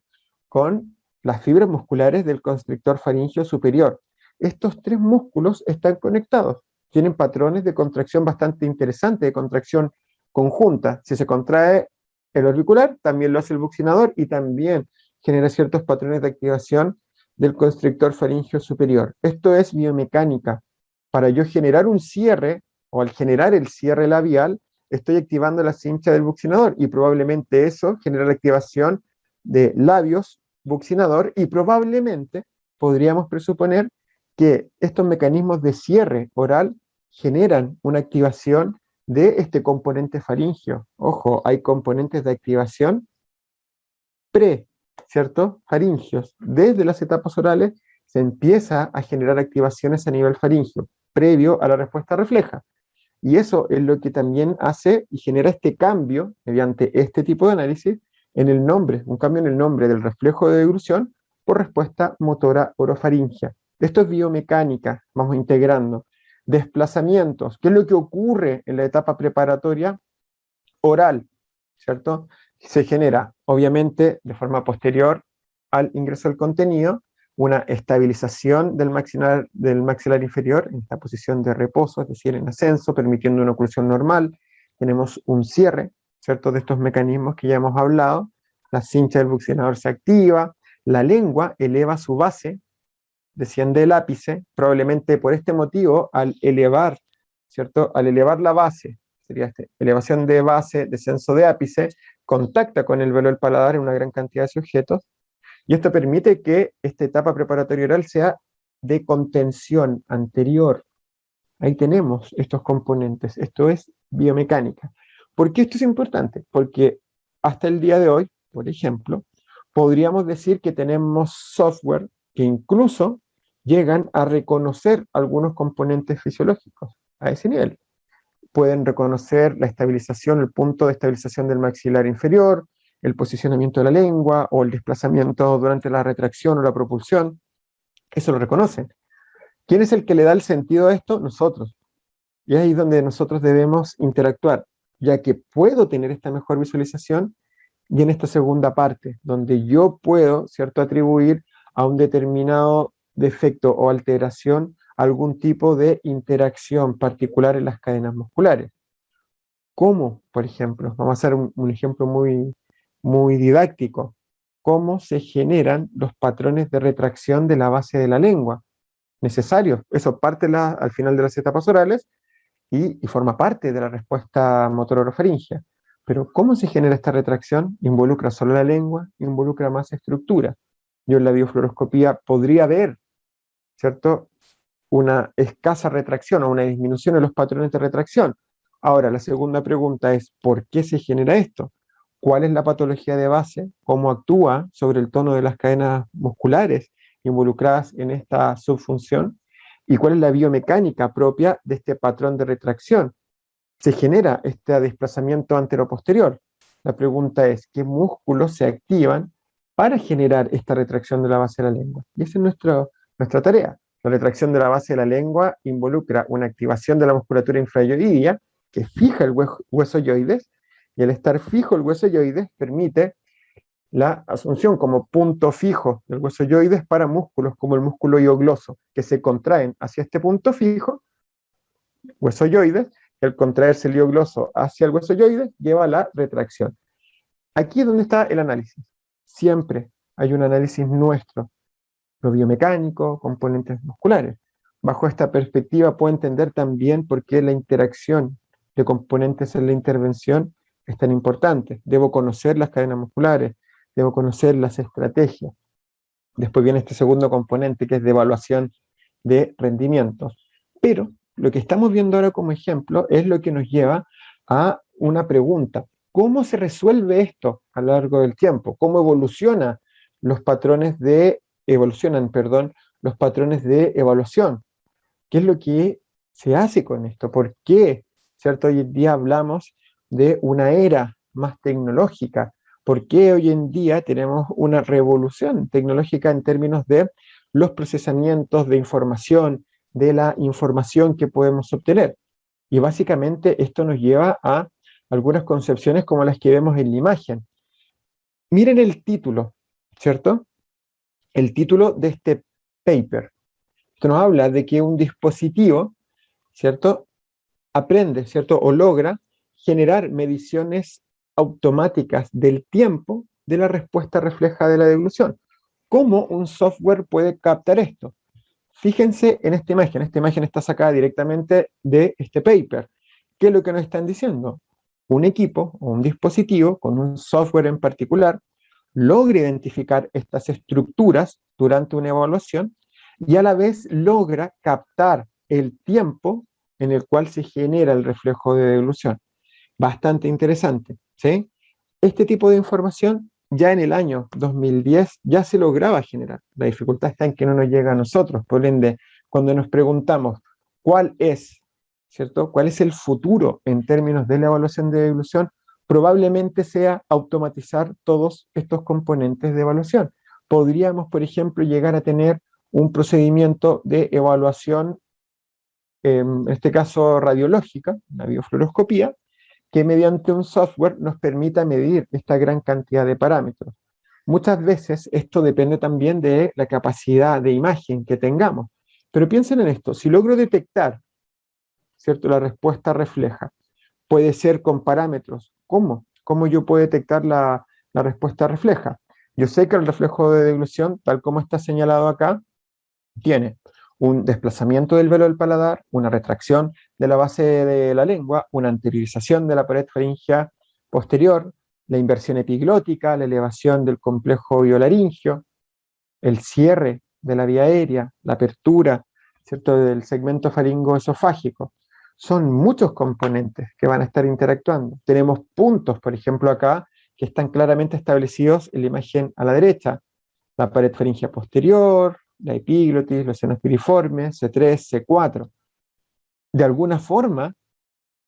con las fibras musculares del constrictor faríngeo superior. Estos tres músculos están conectados, tienen patrones de contracción bastante interesantes, de contracción conjunta. Si se contrae el auricular, también lo hace el buccinador y también genera ciertos patrones de activación del constrictor faríngeo superior. Esto es biomecánica. Para yo generar un cierre, o al generar el cierre labial, estoy activando la cincha del buccinador y probablemente eso genera la activación de labios, buccinador, y probablemente podríamos presuponer que estos mecanismos de cierre oral generan una activación de este componente faríngeo. Ojo, hay componentes de activación pre, ¿cierto?, faringios. Desde las etapas orales se empieza a generar activaciones a nivel faríngeo, previo a la respuesta refleja. Y eso es lo que también hace y genera este cambio, mediante este tipo de análisis, en el nombre, un cambio en el nombre del reflejo de deglución por respuesta motora orofaringea. Esto es biomecánica, vamos integrando. Desplazamientos, ¿qué es lo que ocurre en la etapa preparatoria oral? ¿Cierto? Se genera, obviamente, de forma posterior al ingreso del contenido, una estabilización del maxilar inferior en esta posición de reposo, es decir, en ascenso, permitiendo una oclusión normal. Tenemos un cierre, ¿cierto?, de estos mecanismos que ya hemos hablado. La cincha del buccinador se activa, la lengua eleva su base, desciende el ápice, probablemente por este motivo, al elevar, ¿cierto?, al elevar la base, sería elevación de base, descenso de ápice, contacta con el velo del paladar en una gran cantidad de sujetos, y esto permite que esta etapa preparatoria oral sea de contención anterior. Ahí tenemos estos componentes, esto es biomecánica. ¿Por qué esto es importante? Porque hasta el día de hoy, por ejemplo, podríamos decir que tenemos software que incluso llegan a reconocer algunos componentes fisiológicos a ese nivel. Pueden reconocer la estabilización, el punto de estabilización del maxilar inferior, el posicionamiento de la lengua o el desplazamiento durante la retracción o la propulsión. Eso lo reconocen. ¿Quién es el que le da el sentido a esto? Nosotros. Y es ahí donde nosotros debemos interactuar, ya que puedo tener esta mejor visualización y en esta segunda parte, donde yo puedo, ¿cierto?, atribuir a un determinado defecto o alteración algún tipo de interacción particular en las cadenas musculares. ¿Cómo, por ejemplo? Vamos a hacer un ejemplo muy didáctico. ¿Cómo se generan los patrones de retracción de la base de la lengua? Necesarios. Eso parte al final de las etapas orales y forma parte de la respuesta motor-orofaringea. Pero ¿cómo se genera esta retracción? Involucra solo la lengua, involucra más estructura. Yo en la biofluoroscopía podría ver, ¿cierto?, una escasa retracción o una disminución en los patrones de retracción. Ahora, la segunda pregunta es, ¿por qué se genera esto? ¿Cuál es la patología de base? ¿Cómo actúa sobre el tono de las cadenas musculares involucradas en esta subfunción? ¿Y cuál es la biomecánica propia de este patrón de retracción? Se genera este desplazamiento anteroposterior. La pregunta es, ¿qué músculos se activan para generar esta retracción de la base de la lengua? Y esa es nuestra tarea. La retracción de la base de la lengua involucra una activación de la musculatura infraoidia que fija el hueso yoides, y al estar fijo el hueso yoides permite la asunción como punto fijo del hueso yoides para músculos como el músculo hiogloso, que se contraen hacia este punto fijo, hueso yoides, y al contraerse el hiogloso hacia el hueso yoides lleva a la retracción. Aquí es donde está el análisis. Siempre hay un análisis nuestro, lo biomecánico, componentes musculares. Bajo esta perspectiva puedo entender también por qué la interacción de componentes en la intervención es tan importante. Debo conocer las cadenas musculares, debo conocer las estrategias. Después viene este segundo componente que es de evaluación de rendimientos. Pero lo que estamos viendo ahora como ejemplo es lo que nos lleva a una pregunta. ¿Cómo se resuelve esto a lo largo del tiempo? ¿Cómo evolucionan los patrones de evaluación? ¿Qué es lo que se hace con esto? ¿Por qué, cierto, hoy en día hablamos de una era más tecnológica? ¿Por qué hoy en día tenemos una revolución tecnológica en términos de los procesamientos de información, de la información que podemos obtener? Y básicamente esto nos lleva a algunas concepciones como las que vemos en la imagen. Miren el título, ¿cierto? El título de este paper. Esto nos habla de que un dispositivo, ¿cierto?, aprende, ¿cierto?, o logra generar mediciones automáticas del tiempo de la respuesta refleja de la deglución. ¿Cómo un software puede captar esto? Fíjense en esta imagen está sacada directamente de este paper. ¿Qué es lo que nos están diciendo? Un equipo o un dispositivo con un software en particular logra identificar estas estructuras durante una evaluación y a la vez logra captar el tiempo en el cual se genera el reflejo de deglución. Bastante interesante, ¿sí? Este tipo de información ya en el año 2010 ya se lograba generar. La dificultad está en que no nos llega a nosotros. Por ende, cuando nos preguntamos cuál es, ¿cierto?, cuál es el futuro en términos de la evaluación de deglución, probablemente sea automatizar todos estos componentes de evaluación. Podríamos, por ejemplo, llegar a tener un procedimiento de evaluación, en este caso radiológica, una biofluoroscopía, que mediante un software nos permita medir esta gran cantidad de parámetros. Muchas veces esto depende también de la capacidad de imagen que tengamos. Pero piensen en esto, si logro detectar, ¿cierto?, la respuesta refleja, puede ser con parámetros. ¿Cómo? ¿Cómo yo puedo detectar la respuesta refleja? Yo sé que el reflejo de deglución, tal como está señalado acá, tiene un desplazamiento del velo del paladar, una retracción de la base de la lengua, una anteriorización de la pared faríngea posterior, la inversión epiglótica, la elevación del complejo biolaringio, el cierre de la vía aérea, la apertura, ¿cierto?, del segmento faringoesofágico. Son muchos componentes que van a estar interactuando. Tenemos puntos, por ejemplo, acá, que están claramente establecidos en la imagen a la derecha. La pared faríngea posterior, la epiglotis, los senos piriformes, C3, C4. De alguna forma,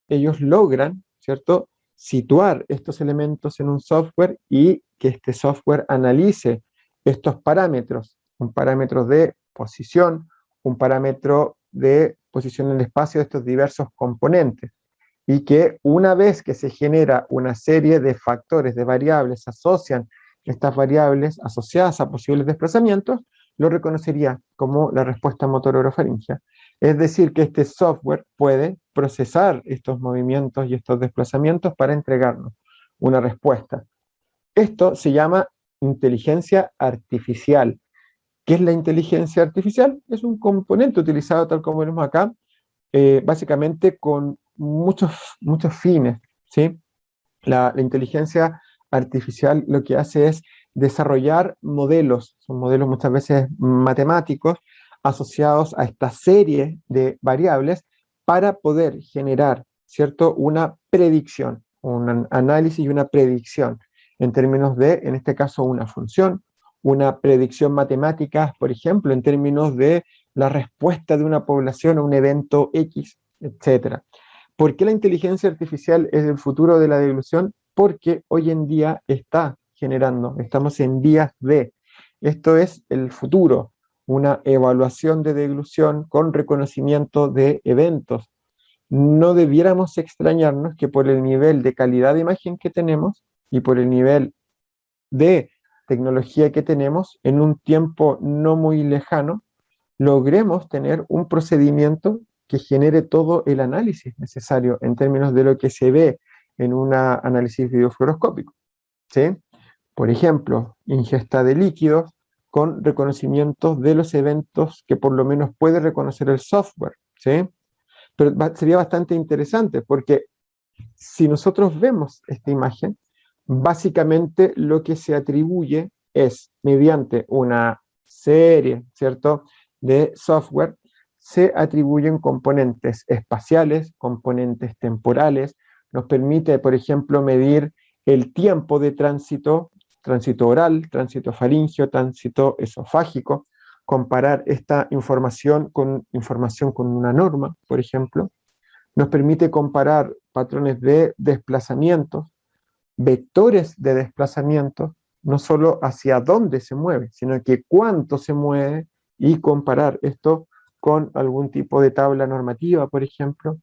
ellos logran, ¿cierto?, situar estos elementos en un software y que este software analice estos parámetros, un parámetro de posición, un parámetro de posición en el espacio de estos diversos componentes, y que una vez que se genera una serie de factores, de variables, asocian estas variables asociadas a posibles desplazamientos, lo reconocería como la respuesta motor orofaringea. Es decir, que este software puede procesar estos movimientos y estos desplazamientos para entregarnos una respuesta. Esto se llama inteligencia artificial. ¿Qué es la inteligencia artificial? Es un componente utilizado, tal como vemos acá, básicamente con muchos fines, ¿sí? La inteligencia artificial lo que hace es desarrollar modelos, son modelos muchas veces matemáticos, asociados a esta serie de variables para poder generar, ¿cierto?, una predicción, un análisis y una predicción en términos de, en este caso, una función, una predicción matemática, por ejemplo, en términos de la respuesta de una población a un evento X, etcétera. ¿Por qué la inteligencia artificial es el futuro de la deglución? Porque hoy en día está generando, estamos en vías de, esto es el futuro, una evaluación de deglución con reconocimiento de eventos. No debiéramos extrañarnos que por el nivel de calidad de imagen que tenemos y por el nivel de tecnología que tenemos, en un tiempo no muy lejano, logremos tener un procedimiento que genere todo el análisis necesario en términos de lo que se ve en un análisis videofluoroscópico, ¿sí? Por ejemplo, ingesta de líquidos con reconocimientos de los eventos que por lo menos puede reconocer el software, ¿sí? Pero sería bastante interesante porque si nosotros vemos esta imagen, básicamente lo que se atribuye es, mediante una serie, ¿cierto?, de software, se atribuyen componentes espaciales, componentes temporales, nos permite, por ejemplo, medir el tiempo de tránsito, tránsito oral, tránsito faríngeo, tránsito esofágico, comparar esta información con una norma, por ejemplo, nos permite comparar patrones de desplazamientos, vectores de desplazamiento, no solo hacia dónde se mueve, sino que cuánto se mueve y comparar esto con algún tipo de tabla normativa, por ejemplo,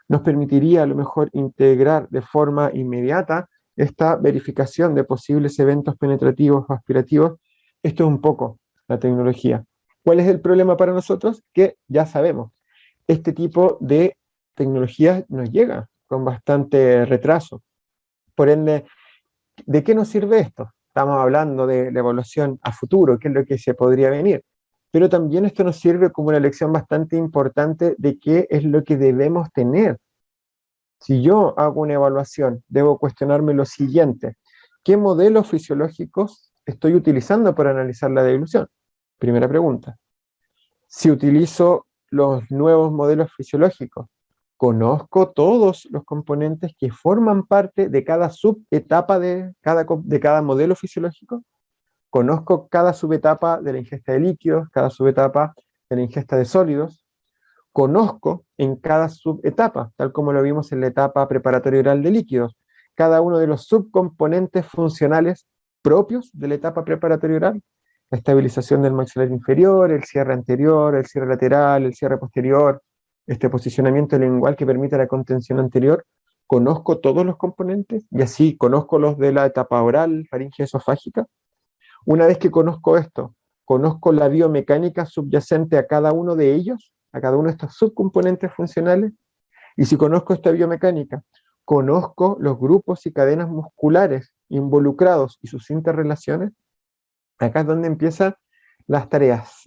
nos permitiría a lo mejor integrar de forma inmediata esta verificación de posibles eventos penetrativos o aspirativos. Esto es un poco la tecnología. ¿Cuál es el problema para nosotros? Que ya sabemos, este tipo de tecnología nos llega con bastante retraso. Por ende, ¿de qué nos sirve esto? Estamos hablando de la evaluación a futuro, qué es lo que se podría venir. Pero también esto nos sirve como una lección bastante importante de qué es lo que debemos tener. Si yo hago una evaluación, debo cuestionarme lo siguiente: ¿qué modelos fisiológicos estoy utilizando para analizar la deglución? Primera pregunta. Si utilizo los nuevos modelos fisiológicos, ¿conozco todos los componentes que forman parte de cada subetapa de cada modelo fisiológico? ¿Conozco cada subetapa de la ingesta de líquidos, cada subetapa de la ingesta de sólidos? ¿Conozco en cada subetapa, tal como lo vimos en la etapa preparatoria oral de líquidos, cada uno de los subcomponentes funcionales propios de la etapa preparatoria oral? La estabilización del maxilar inferior, el cierre anterior, el cierre lateral, el cierre posterior, este posicionamiento lingual que permite la contención anterior. ¿Conozco todos los componentes? Y así conozco los de la etapa oral, faríngea esofágica. Una vez que conozco esto, conozco la biomecánica subyacente a cada uno de ellos, a cada uno de estos subcomponentes funcionales. Y si conozco esta biomecánica, conozco los grupos y cadenas musculares involucrados y sus interrelaciones. Acá es donde empiezan las tareas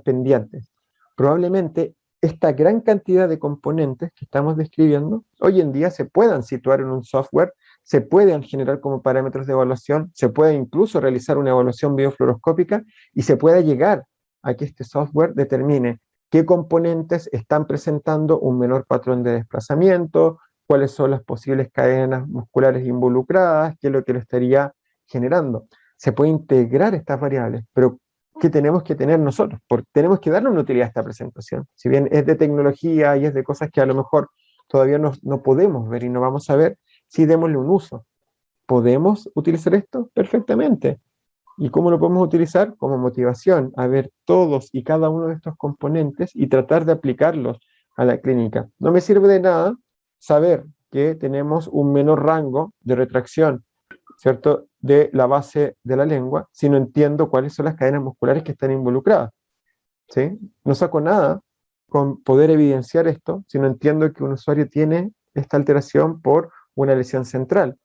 pendientes. Probablemente esta gran cantidad de componentes que estamos describiendo hoy en día se puedan situar en un software, se puedan generar como parámetros de evaluación, se puede incluso realizar una evaluación biofluoroscópica y se pueda llegar a que este software determine qué componentes están presentando un menor patrón de desplazamiento, cuáles son las posibles cadenas musculares involucradas, qué es lo que lo estaría generando. Se puede integrar estas variables, pero ¿qué tenemos que tener nosotros? Porque tenemos que darle una utilidad a esta presentación. Si bien es de tecnología y es de cosas que a lo mejor todavía no podemos ver y no vamos a ver, sí démosle un uso. ¿Podemos utilizar esto? Perfectamente. ¿Y cómo lo podemos utilizar? Como motivación, a ver todos y cada uno de estos componentes y tratar de aplicarlos a la clínica. No me sirve de nada saber que tenemos un menor rango de retracción, ¿cierto?, de la base de la lengua, si no entiendo cuáles son las cadenas musculares que están involucradas, ¿sí? No saco nada con poder evidenciar esto si no entiendo que un usuario tiene esta alteración por una lesión central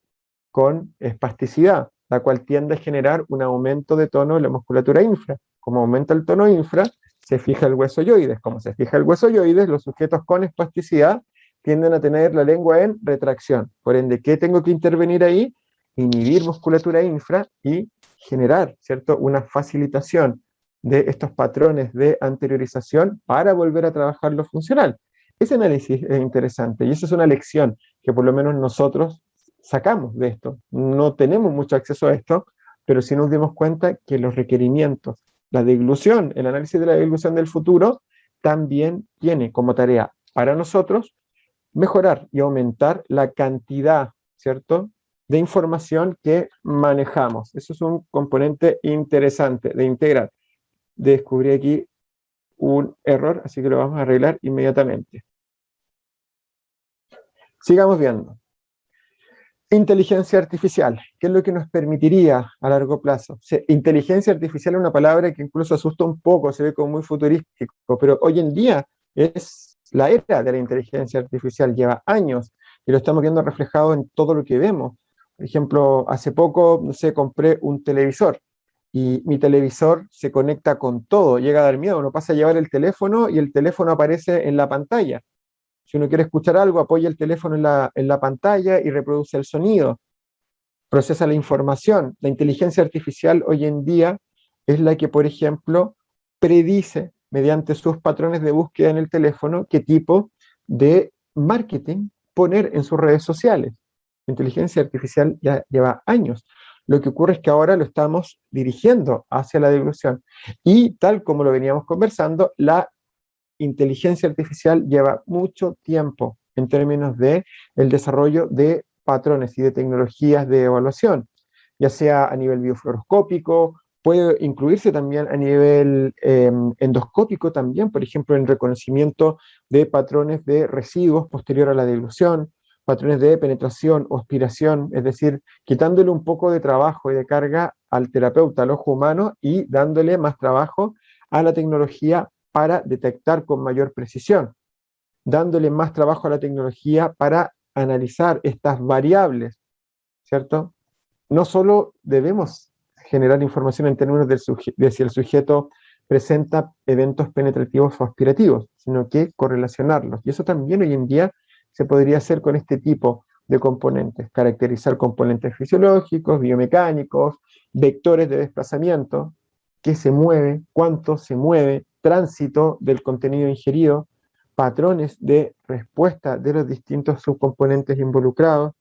con espasticidad, la cual tiende a generar un aumento de tono en la musculatura infra. Como aumenta el tono infra, se fija el hueso yoides. Como se fija el hueso yoides, los sujetos con espasticidad tienden a tener la lengua en retracción. Por ende, ¿qué tengo que intervenir ahí? Inhibir musculatura infra y generar, ¿cierto?, una facilitación de estos patrones de anteriorización para volver a trabajar lo funcional. Ese análisis es interesante y esa es una lección que por lo menos nosotros sacamos de esto. No tenemos mucho acceso a esto, pero sí nos dimos cuenta que los requerimientos, la deglución, el análisis de la deglución del futuro, también tiene como tarea para nosotros mejorar y aumentar la cantidad, ¿cierto?, de información que manejamos. Eso es un componente interesante de integrar. Descubrí aquí un error, así que lo vamos a arreglar inmediatamente. Sigamos viendo. Inteligencia artificial, ¿qué es lo que nos permitiría a largo plazo? Inteligencia artificial es una palabra que incluso asusta un poco, se ve como muy futurístico, pero hoy en día es la era de la inteligencia artificial, lleva años y lo estamos viendo reflejado en todo lo que vemos. Por ejemplo, hace poco, no sé, compré un televisor y mi televisor se conecta con todo, llega a dar miedo, uno pasa a llevar el teléfono y el teléfono aparece en la pantalla. Si uno quiere escuchar algo, apoya el teléfono en la pantalla y reproduce el sonido, procesa la información. La inteligencia artificial hoy en día es la que, por ejemplo, predice mediante sus patrones de búsqueda en el teléfono qué tipo de marketing poner en sus redes sociales. La inteligencia artificial ya lleva años. Lo que ocurre es que ahora lo estamos dirigiendo hacia la devolución. Y tal como lo veníamos conversando, la inteligencia artificial lleva mucho tiempo en términos de el desarrollo de patrones y de tecnologías de evaluación, ya sea a nivel biofluoroscópico, puede incluirse también a nivel endoscópico también, por ejemplo, en reconocimiento de patrones de residuos posterior a la dilución, patrones de penetración o aspiración, es decir, quitándole un poco de trabajo y de carga al terapeuta, al ojo humano, y dándole más trabajo a la tecnología para detectar con mayor precisión, dándole más trabajo a la tecnología para analizar estas variables, ¿cierto? No solo debemos generar información en términos de si el sujeto presenta eventos penetrativos o aspirativos, sino que correlacionarlos. Y eso también hoy en día se podría hacer con este tipo de componentes, caracterizar componentes fisiológicos, biomecánicos, vectores de desplazamiento, qué se mueve, cuánto se mueve, tránsito del contenido ingerido, patrones de respuesta de los distintos subcomponentes involucrados,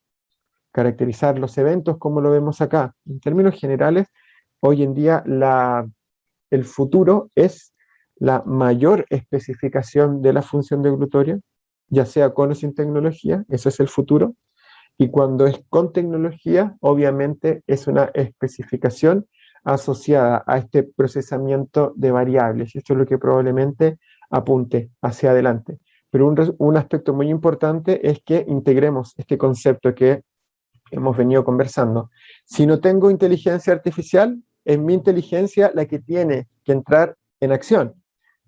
caracterizar los eventos como lo vemos acá. En términos generales, hoy en día el futuro es la mayor especificación de la función deglutoria, ya sea con o sin tecnología, eso es el futuro. Y cuando es con tecnología, obviamente es una especificación asociada a este procesamiento de variables. Y esto es lo que probablemente apunte hacia adelante. Pero un aspecto muy importante es que integremos este concepto que hemos venido conversando. Si no tengo inteligencia artificial, es mi inteligencia la que tiene que entrar en acción.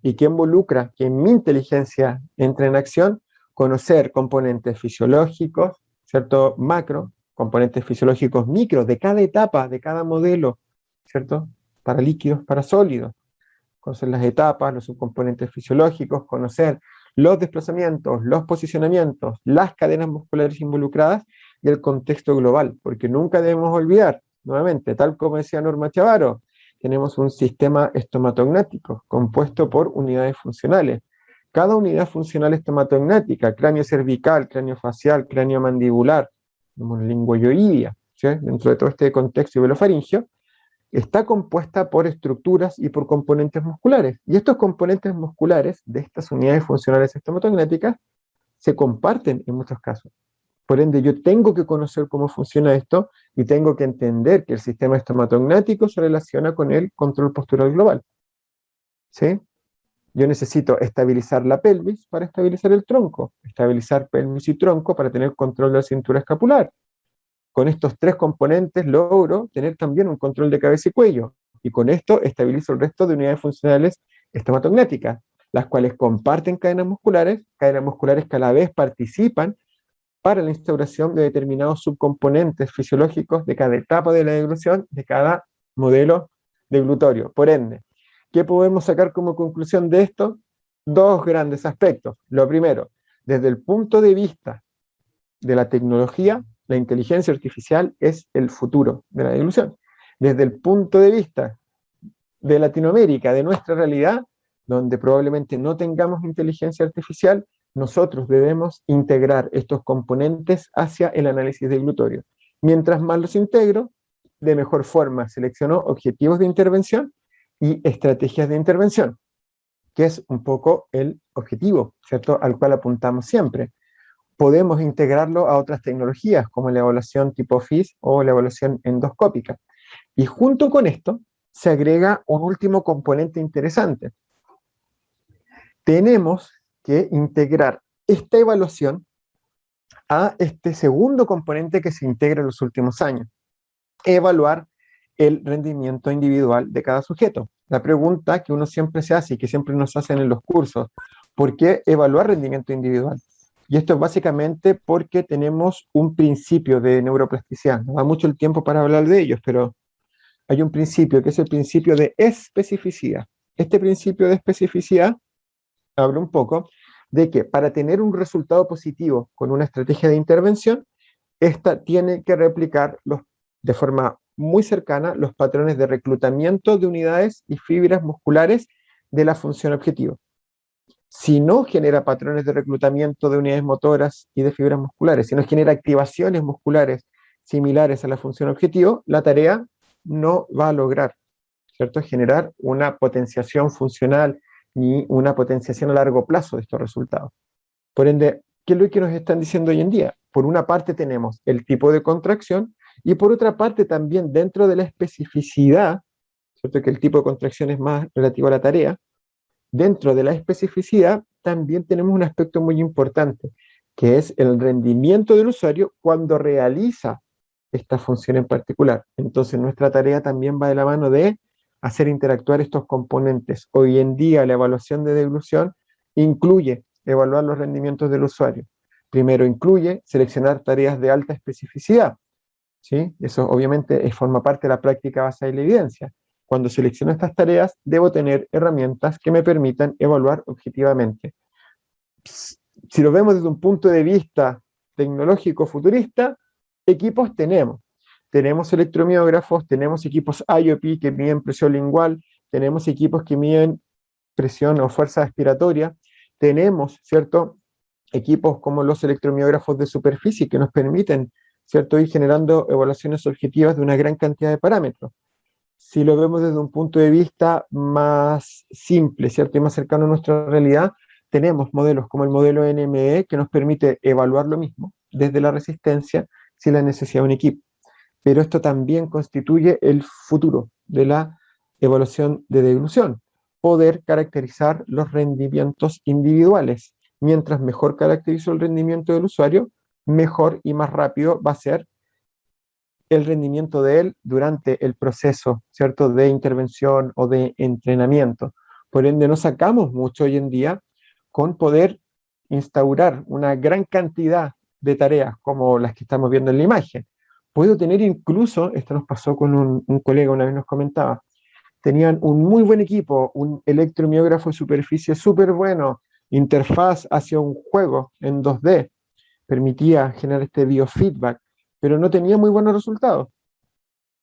¿Y qué involucra que mi inteligencia entre en acción? Conocer componentes fisiológicos, ¿cierto? Macro, componentes fisiológicos micro, de cada etapa, de cada modelo, ¿cierto? Para líquidos, para sólidos. Conocer las etapas, los subcomponentes fisiológicos, conocer los desplazamientos, los posicionamientos, las cadenas musculares involucradas y el contexto global, porque nunca debemos olvidar, nuevamente, tal como decía Norma Chavaro, tenemos un sistema estomatognático compuesto por unidades funcionales. Cada unidad funcional estomatognática, cráneo cervical, cráneo facial, cráneo mandibular, linguoyoidea, ¿sí?, dentro de todo este contexto hibelofaringio, está compuesta por estructuras y por componentes musculares. Y estos componentes musculares de estas unidades funcionales estomatognáticas se comparten en muchos casos. Por ende, yo tengo que conocer cómo funciona esto y tengo que entender que el sistema estomatognático se relaciona con el control postural global. ¿Sí? Yo necesito estabilizar la pelvis para estabilizar el tronco, estabilizar pelvis y tronco para tener control de la cintura escapular. Con estos tres componentes logro tener también un control de cabeza y cuello. Y con esto estabilizo el resto de unidades funcionales estomatognáticas, las cuales comparten cadenas musculares que a la vez participan para la instauración de determinados subcomponentes fisiológicos de cada etapa de la deglución, de cada modelo deglutorio. Por ende, ¿qué podemos sacar como conclusión de esto? Dos grandes aspectos. Lo primero, desde el punto de vista de la tecnología, la inteligencia artificial es el futuro de la deglución. Desde el punto de vista de Latinoamérica, de nuestra realidad, donde probablemente no tengamos inteligencia artificial, nosotros debemos integrar estos componentes hacia el análisis deglutorio. Mientras más los integro, de mejor forma selecciono objetivos de intervención y estrategias de intervención, que es un poco el objetivo, ¿cierto?, al cual apuntamos siempre. Podemos integrarlo a otras tecnologías, como la evaluación tipo FIS o la evaluación endoscópica. Y junto con esto, se agrega un último componente interesante. Tenemos que integrar esta evaluación a este segundo componente que se integra en los últimos años, evaluar el rendimiento individual de cada sujeto. La pregunta que uno siempre se hace y que siempre nos hacen en los cursos, ¿por qué evaluar rendimiento individual? Y esto es básicamente porque tenemos un principio de neuroplasticidad. No da mucho el tiempo para hablar de ellos, pero hay un principio que es el principio de especificidad. Este principio de especificidad habla un poco de que para tener un resultado positivo con una estrategia de intervención, esta tiene que replicar de forma muy cercana los patrones de reclutamiento de unidades y fibras musculares de la función objetivo. Si no genera patrones de reclutamiento de unidades motoras y de fibras musculares, si no genera activaciones musculares similares a la función objetivo, la tarea no va a lograr, ¿cierto?, generar una potenciación funcional ni una potenciación a largo plazo de estos resultados. Por ende, ¿qué es lo que nos están diciendo hoy en día? Por una parte tenemos el tipo de contracción y por otra parte también dentro de la especificidad, ¿cierto?, que el tipo de contracción es más relativo a la tarea, dentro de la especificidad también tenemos un aspecto muy importante, que es el rendimiento del usuario cuando realiza esta función en particular. Entonces nuestra tarea también va de la mano de hacer interactuar estos componentes. Hoy en día la evaluación de deglución incluye evaluar los rendimientos del usuario. Primero incluye seleccionar tareas de alta especificidad, ¿sí? Eso obviamente forma parte de la práctica basada en la evidencia. Cuando selecciono estas tareas, debo tener herramientas que me permitan evaluar objetivamente. Si lo vemos desde un punto de vista tecnológico futurista, equipos tenemos. Tenemos electromiógrafos, tenemos equipos IOP que miden presión lingual, tenemos equipos que miden presión o fuerza respiratoria, tenemos, ¿cierto?, equipos como los electromiógrafos de superficie que nos permiten, ¿cierto?, ir generando evaluaciones objetivas de una gran cantidad de parámetros. Si lo vemos desde un punto de vista más simple, ¿cierto?, y más cercano a nuestra realidad, tenemos modelos como el modelo NME que nos permite evaluar lo mismo desde la resistencia sin la necesidad de un equipo. Pero esto también constituye el futuro de la evaluación de deglución, poder caracterizar los rendimientos individuales. Mientras mejor caracterizo el rendimiento del usuario, mejor y más rápido va a ser el rendimiento de él durante el proceso, ¿cierto?, de intervención o de entrenamiento. Por ende, no sacamos mucho hoy en día con poder instaurar una gran cantidad de tareas como las que estamos viendo en la imagen. Puedo tener incluso, esto nos pasó con un colega una vez nos comentaba, tenían un muy buen equipo, un electromiógrafo de superficie súper bueno, interfaz hacia un juego en 2D, permitía generar este biofeedback, pero no tenía muy buenos resultados.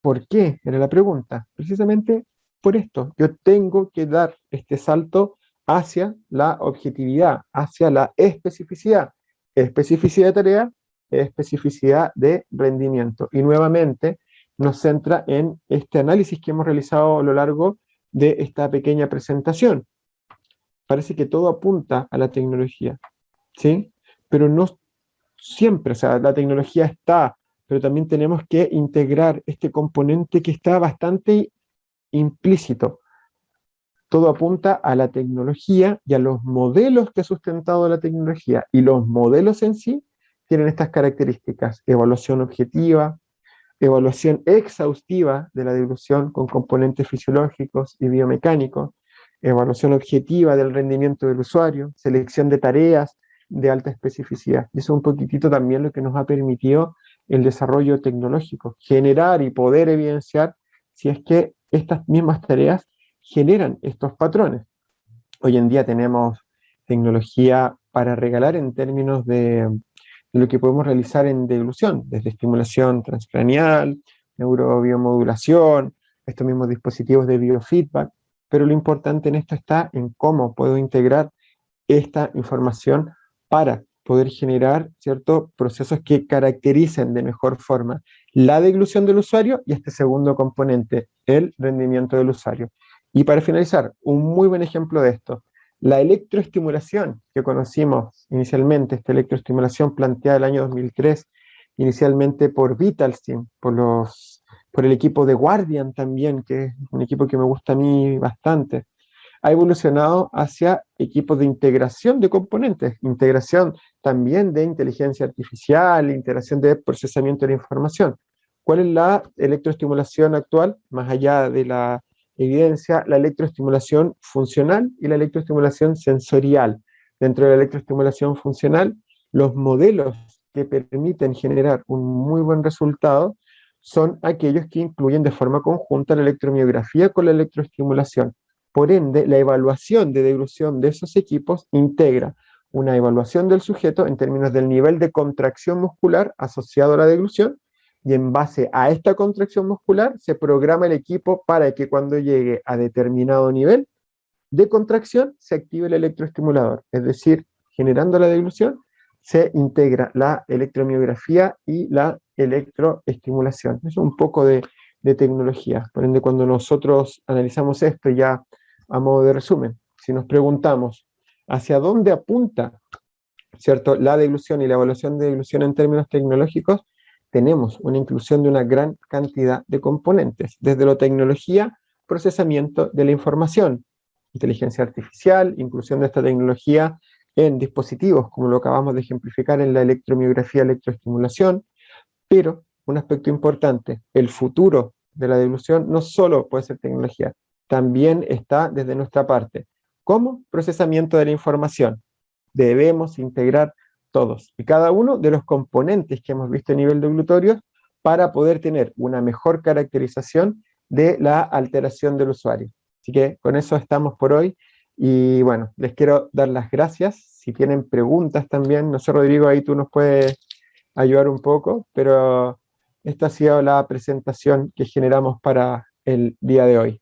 ¿Por qué? Era la pregunta. Precisamente por esto. Yo tengo que dar este salto hacia la objetividad, hacia la especificidad. Especificidad de tarea, especificidad de rendimiento. Y nuevamente nos centra en este análisis que hemos realizado a lo largo de esta pequeña presentación. Parece que todo apunta a la tecnología, ¿sí? Pero no siempre, o sea, la tecnología está, pero también tenemos que integrar este componente que está bastante implícito. Todo apunta a la tecnología y a los modelos que ha sustentado la tecnología. Y los modelos en sí tienen estas características: evaluación objetiva, evaluación exhaustiva de la dilución con componentes fisiológicos y biomecánicos, evaluación objetiva del rendimiento del usuario, selección de tareas de alta especificidad. Y eso es un poquitito también lo que nos ha permitido el desarrollo tecnológico, generar y poder evidenciar si es que estas mismas tareas generan estos patrones. Hoy en día tenemos tecnología para regalar en términos de lo que podemos realizar en deglución, desde estimulación transcraneal, neurobiomodulación, estos mismos dispositivos de biofeedback, pero lo importante en esto está en cómo puedo integrar esta información para poder generar ciertos procesos que caractericen de mejor forma la deglución del usuario y este segundo componente, el rendimiento del usuario. Y para finalizar, un muy buen ejemplo de esto: la electroestimulación que conocimos inicialmente, esta electroestimulación planteada el año 2003, inicialmente por Vitalstim, por el equipo de Guardian también, que es un equipo que me gusta a mí bastante, ha evolucionado hacia equipos de integración de componentes, integración también de inteligencia artificial, integración de procesamiento de la información. ¿Cuál es la electroestimulación actual? Más allá de la evidencia, la electroestimulación funcional y la electroestimulación sensorial. Dentro de la electroestimulación funcional, los modelos que permiten generar un muy buen resultado son aquellos que incluyen de forma conjunta la electromiografía con la electroestimulación. Por ende, la evaluación de deglución de esos equipos integra una evaluación del sujeto en términos del nivel de contracción muscular asociado a la deglución, y en base a esta contracción muscular se programa el equipo para que cuando llegue a determinado nivel de contracción se active el electroestimulador. Es decir, generando la deglución se integra la electromiografía y la electroestimulación. Es un poco de tecnología. Por ende, cuando nosotros analizamos esto ya a modo de resumen, si nos preguntamos hacia dónde apunta, ¿cierto?, la deglución y la evaluación de deglución en términos tecnológicos, tenemos una inclusión de una gran cantidad de componentes, desde la tecnología, procesamiento de la información, inteligencia artificial, inclusión de esta tecnología en dispositivos, como lo acabamos de ejemplificar en la electromiografía, electroestimulación, pero un aspecto importante: el futuro de la deglución no solo puede ser tecnología, también está desde nuestra parte, como procesamiento de la información. Debemos integrar todos y cada uno de los componentes que hemos visto a nivel de glutorios para poder tener una mejor caracterización de la alteración del usuario. Así que con eso estamos por hoy y bueno, les quiero dar las gracias. Si tienen preguntas también, no sé, Rodrigo, ahí tú nos puedes ayudar un poco, pero esta ha sido la presentación que generamos para el día de hoy.